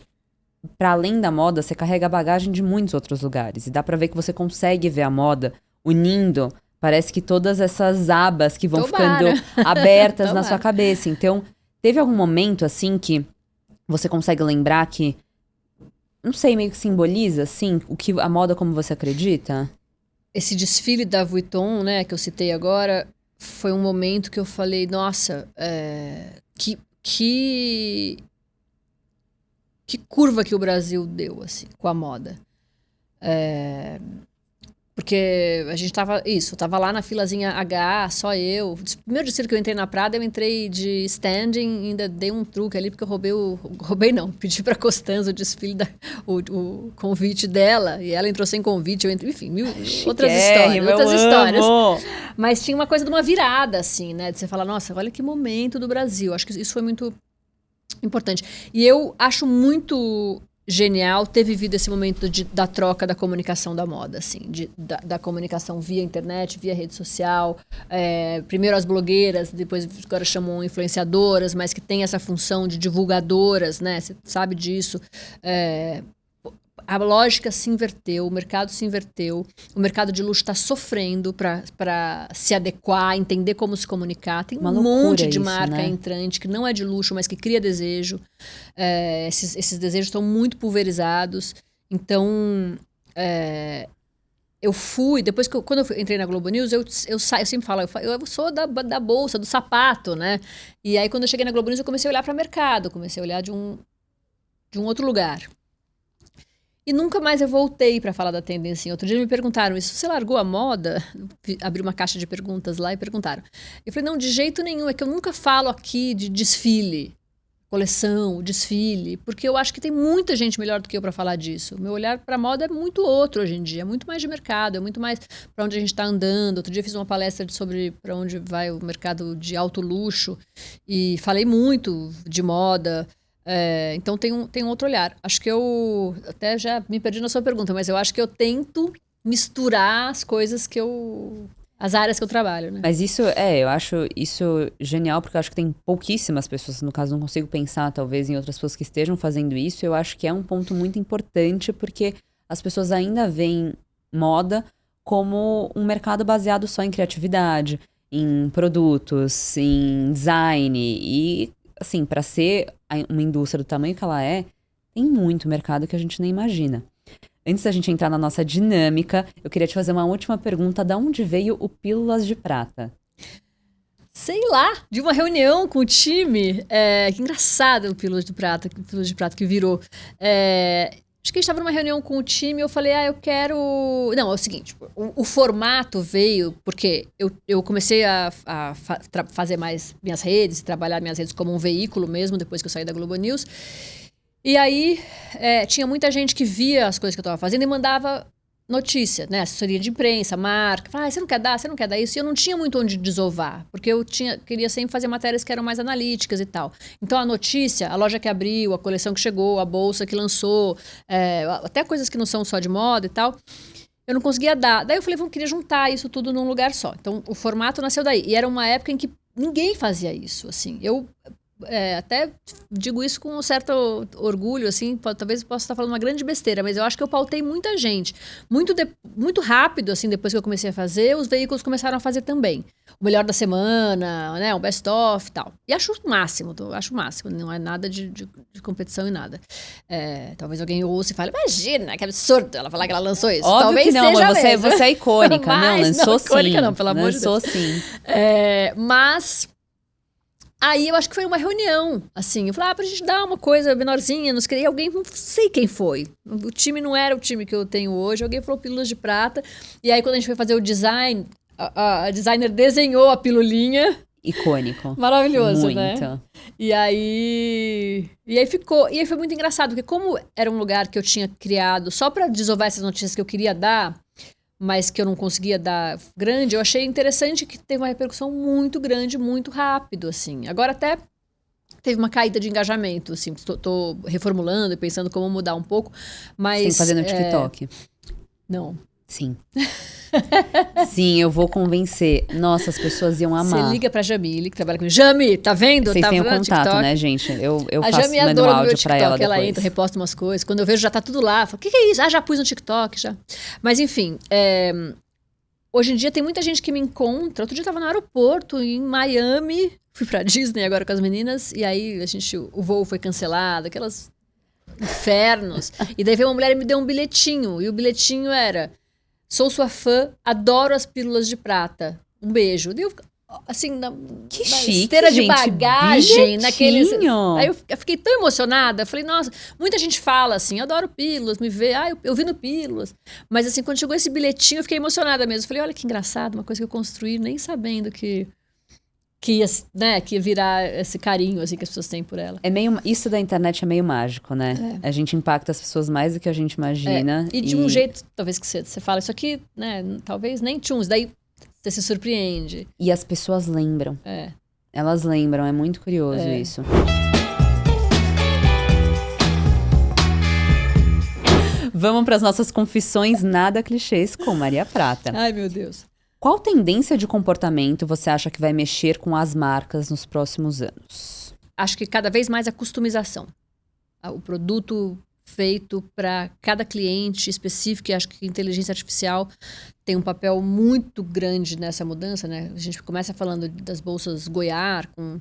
para além da moda, você carrega a bagagem de muitos outros lugares. E dá pra ver que você consegue ver a moda unindo, parece que todas essas abas que vão ficando abertas na sua cabeça. Então, teve algum momento, assim, que você consegue lembrar que, não sei, meio que simboliza, assim, o que a moda como você acredita? Esse desfile da Vuitton, né, que eu citei agora, foi um momento que eu falei, nossa, que curva que o Brasil deu, assim, com a moda. Porque a gente tava lá na filazinha H, só eu. O primeiro desfile que eu entrei na Prada, eu entrei de standing, ainda dei um truque ali, porque eu pedi pra Costanza o desfile, o convite dela, e ela entrou sem convite, eu entrei, enfim, outras histórias. Mas tinha uma coisa de uma virada, assim, né, de você falar, nossa, olha que momento do Brasil, acho que isso foi muito importante. E eu acho muito genial ter vivido esse momento da troca da comunicação da moda, assim, da comunicação via internet, via rede social, primeiro as blogueiras, depois agora chamam influenciadoras, mas que tem essa função de divulgadoras, né, você sabe disso. A lógica se inverteu, o mercado se inverteu, o mercado de luxo está sofrendo para se adequar, entender como se comunicar. Tem um monte de marca entrante que não é de luxo, mas que cria desejo. Esses desejos estão muito pulverizados. Então, eu fui... Depois quando eu entrei na Globo News, eu sempre falo, eu sou da bolsa, do sapato, né? E aí, quando eu cheguei na Globo News, eu comecei a olhar para o mercado, comecei a olhar de um outro lugar. E nunca mais eu voltei para falar da tendência. Outro dia me perguntaram isso. Você largou a moda? Abri uma caixa de perguntas lá e perguntaram. Eu falei, não, de jeito nenhum. É que eu nunca falo aqui de desfile, coleção, desfile. Porque eu acho que tem muita gente melhor do que eu para falar disso. O meu olhar para moda é muito outro hoje em dia. É muito mais de mercado, é muito mais para onde a gente está andando. Outro dia eu fiz uma palestra sobre para onde vai o mercado de alto luxo. E falei muito de moda. Então tem um outro olhar. Acho que eu até já me perdi na sua pergunta, mas eu acho que eu tento misturar as coisas as áreas que eu trabalho, né? Mas eu acho isso genial, porque eu acho que tem pouquíssimas pessoas, no caso não consigo pensar talvez em outras pessoas que estejam fazendo isso. Eu acho que é um ponto muito importante, porque as pessoas ainda veem moda como um mercado baseado só em criatividade, em produtos, em design. E, assim, para ser uma indústria do tamanho que ela é, tem muito mercado que a gente nem imagina. Antes da gente entrar na nossa dinâmica, eu queria te fazer uma última pergunta. Da onde veio o Pílulas de Prata? Sei lá, de uma reunião com o time. Que engraçado o Pílulas de Prata que virou. Acho que a gente estava numa reunião com o time e eu falei, eu quero... Não, é o seguinte, o formato veio porque eu comecei a fazer mais minhas redes, trabalhar minhas redes como um veículo mesmo, depois que eu saí da Globo News. E aí, tinha muita gente que via as coisas que eu estava fazendo e mandava notícia, né? Assessoria de imprensa, marca. Falava, você não quer dar isso? E eu não tinha muito onde desovar, porque eu queria sempre fazer matérias que eram mais analíticas e tal. Então, a notícia, a loja que abriu, a coleção que chegou, a bolsa que lançou, até coisas que não são só de moda e tal, eu não conseguia dar. Daí eu falei, eu queria juntar isso tudo num lugar só. Então, o formato nasceu daí. E era uma época em que ninguém fazia isso, assim. Eu... até digo isso com um certo orgulho, assim, talvez eu possa estar falando uma grande besteira, mas eu acho que eu pautei muita gente. Muito rápido, assim, depois que eu comecei a fazer, os veículos começaram a fazer também. O melhor da semana, né, o best-of e tal. E acho o máximo, não é nada de competição e nada. Talvez alguém ouça e fale, imagina, que absurdo ela falar que ela lançou isso. Óbvio Talvez que não, seja mas mesmo. você é icônica, não, lançou sim. Icônica não, pelo amor de Deus. Lançou sim. Mas... Aí eu acho que foi uma reunião, assim. Eu falei, pra gente dar uma coisa menorzinha, não sei, alguém, não sei quem foi. O time não era o time que eu tenho hoje. Alguém falou Pílulas de Prata. E aí, quando a gente foi fazer o design, a designer desenhou a pilulinha. Icônico. Maravilhoso, muito. Né? E aí ficou. E aí foi muito engraçado, porque como era um lugar que eu tinha criado só pra desovar essas notícias que eu queria dar, mas que eu não conseguia dar grande, eu achei interessante que teve uma repercussão muito grande, muito rápido, assim. Agora até teve uma caída de engajamento, assim, tô reformulando e pensando como mudar um pouco, mas... Você tem que fazer no TikTok. Não. Sim. Sim, eu vou convencer. Nossa, as pessoas iam amar. Você liga pra Jamile, que trabalha comigo. Jami, tá vendo? Vocês tá têm o vendo contato, TikTok? né, gente? Eu a faço, Jami mando um adora áudio TikTok, pra ela depois. ela entra, reposta umas coisas. Quando eu vejo, já tá tudo lá. Falo, o que é isso? Já pus no TikTok, já. Mas, enfim, hoje em dia tem muita gente que me encontra. Outro dia eu tava no aeroporto, em Miami. Fui pra Disney agora com as meninas. E aí, o voo foi cancelado. Aquelas infernos. E daí veio uma mulher e me deu um bilhetinho. E o bilhetinho era... Sou sua fã, adoro as Pílulas de Prata. Um beijo. E eu, assim, na chique, esteira de gente, bagagem, naqueles... bilhetinho. Aí eu fiquei tão emocionada. Falei, nossa, muita gente fala assim, adoro Pílulas, me vê, eu vi no Pílulas. Mas assim, quando chegou esse bilhetinho, eu fiquei emocionada mesmo. Falei, olha que engraçado, uma coisa que eu construí, nem sabendo que ia virar esse carinho assim, que as pessoas têm por ela. Isso da internet é meio mágico, né? A gente impacta as pessoas mais do que a gente imagina. E de um jeito, talvez que você fala, isso aqui, né? Talvez nem tchuns, daí você se surpreende. E as pessoas lembram. Elas lembram, é muito curioso isso. Vamos para as nossas confissões nada clichês com Maria Prata. Ai, meu Deus. Qual tendência de comportamento você acha que vai mexer com as marcas nos próximos anos? Acho que cada vez mais a customização. O produto feito para cada cliente específico, e acho que a inteligência artificial tem um papel muito grande nessa mudança, né? A gente começa falando das bolsas Goiás com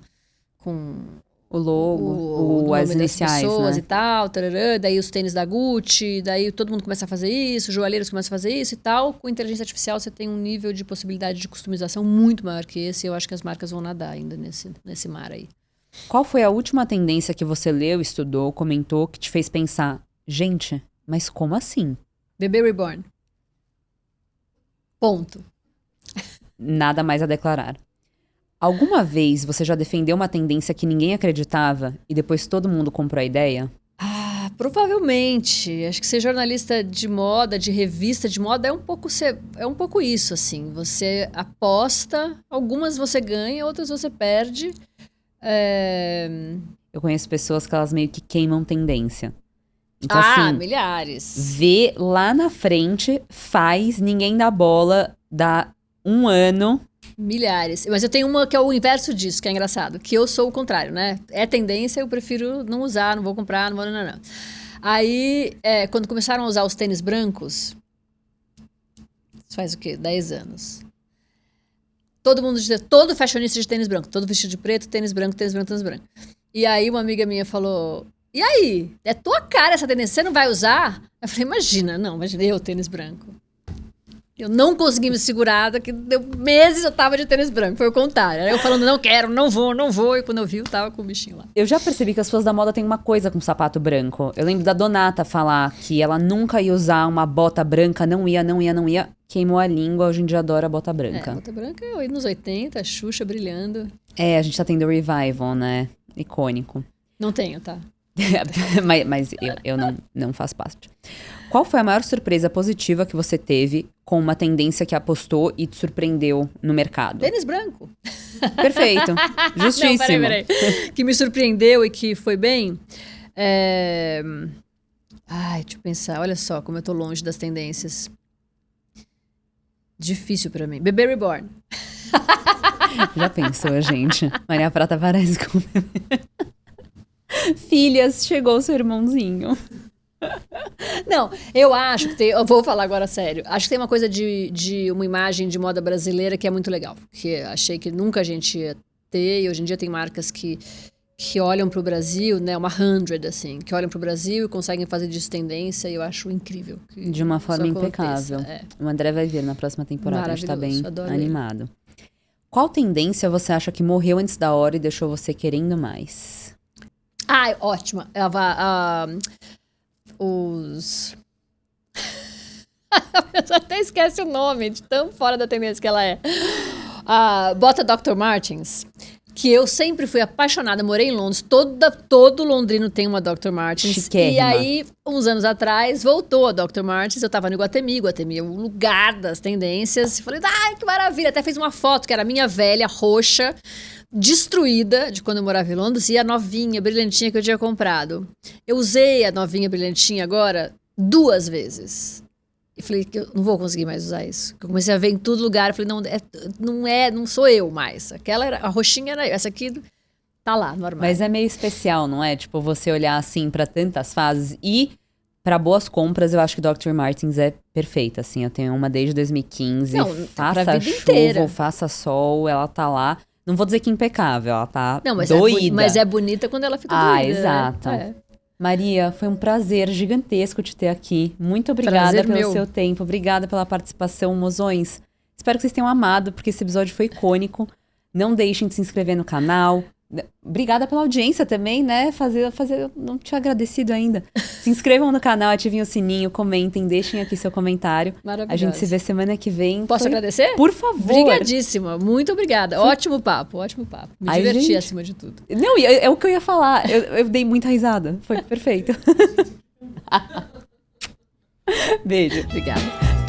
o logo, as iniciais, pessoas, né? E tal, tarará, daí os tênis da Gucci, daí todo mundo começa a fazer isso, joalheiros começam a fazer isso e tal. Com inteligência artificial você tem um nível de possibilidade de customização muito maior que esse, e eu acho que as marcas vão nadar ainda nesse mar aí. Qual foi a última tendência que você leu, estudou, comentou, que te fez pensar, gente, mas como assim? Bebê Reborn. Ponto. Nada mais a declarar. Alguma vez você já defendeu uma tendência que ninguém acreditava e depois todo mundo comprou a ideia? Provavelmente. Acho que ser jornalista de moda, de revista de moda, é um pouco isso, assim. Você aposta, algumas você ganha, outras você perde. Eu conheço pessoas que elas meio que queimam tendência. Então, assim, milhares. Vê lá na frente, faz, ninguém dá bola, dá um ano... Milhares. Mas eu tenho uma que é o inverso disso, que é engraçado. Que eu sou o contrário, né? É tendência, eu prefiro não usar, não vou comprar, não vou... Não. Aí, quando começaram a usar os tênis brancos, isso faz o quê? 10 anos. Todo fashionista de tênis branco, todo vestido de preto, tênis branco, tênis branco, tênis branco. E aí uma amiga minha falou, e aí? É tua cara essa tênis, você não vai usar? Eu falei, imagina, eu tênis branco. Eu não consegui me segurar, daqui deu meses eu tava de tênis branco, foi o contrário. Aí eu falando, não quero, não vou, e quando eu vi, eu tava com o bichinho lá. Eu já percebi que as pessoas da moda têm uma coisa com sapato branco. Eu lembro da Donata falar que ela nunca ia usar uma bota branca, não ia. Queimou a língua, hoje em dia adora bota branca. Bota branca é nos 80, Xuxa brilhando. A gente tá tendo revival, né? Icônico. Não tenho, tá? mas eu não faço parte. Qual foi a maior surpresa positiva que você teve com uma tendência que apostou e te surpreendeu no mercado? Tênis branco. Perfeito. Justíssimo. Não, peraí. Que me surpreendeu e que foi bem. Ai, deixa eu pensar. Olha só como eu tô longe das tendências. Difícil pra mim. Bebê Reborn. Já pensou, gente? Maria Prata parece com... Filhas, chegou o seu irmãozinho. Não, eu acho que eu vou falar agora sério. Acho que tem uma coisa de uma imagem de moda brasileira que é muito legal. Que achei que nunca a gente ia ter. E hoje em dia tem marcas que olham pro Brasil, né? Uma 100, assim. Que olham pro Brasil e conseguem fazer disso tendência. E eu acho incrível. De uma forma impecável. O André vai vir na próxima temporada. A gente tá bem animado. Qual tendência você acha que morreu antes da hora e deixou você querendo mais? Ai, ótima. Os... Eu até esquece o nome, de tão fora da tendência que ela é. Bota Dr. Martens, que eu sempre fui apaixonada, morei em Londres, todo londrino tem uma Dr. Martens. Chiquérrima. E aí, uns anos atrás, voltou a Dr. Martens, eu tava no Iguatemi é o lugar das tendências, e falei, ai, que maravilha, até fez uma foto, que era a minha velha, roxa, destruída, de quando eu morava em Londres, e a novinha, brilhantinha que eu tinha comprado. Eu usei a novinha brilhantinha agora 2 vezes. E falei que eu não vou conseguir mais usar isso. Eu comecei a ver em todo lugar, eu falei, não sou eu mais. A roxinha era eu, essa aqui tá lá, no armário. Mas é meio especial, não é? Tipo, você olhar assim pra tantas fases e pra boas compras, eu acho que Dr. Martens é perfeita, assim. Eu tenho uma desde 2015. Não, faça pra vida chuva inteira. ou faça sol, ela tá lá. Não vou dizer que impecável, ela tá mas doída. Mas é bonita quando ela fica doída. Exato. Né? Maria, foi um prazer gigantesco te ter aqui. Muito obrigada Prazer pelo meu. seu tempo. Obrigada pela participação, mozões. Espero que vocês tenham amado, porque esse episódio foi icônico. Não deixem de se inscrever no canal. Obrigada pela audiência também, né? Não tinha agradecido ainda. Se inscrevam no canal, ativem o sininho, comentem, deixem aqui seu comentário. Maravilhoso. A gente se vê semana que vem. Posso agradecer? Por favor. Obrigadíssima. Muito obrigada. Ótimo papo. Me diverti gente... acima de tudo. Não, é o que eu ia falar. Eu dei muita risada. Foi perfeito. Beijo. Obrigada.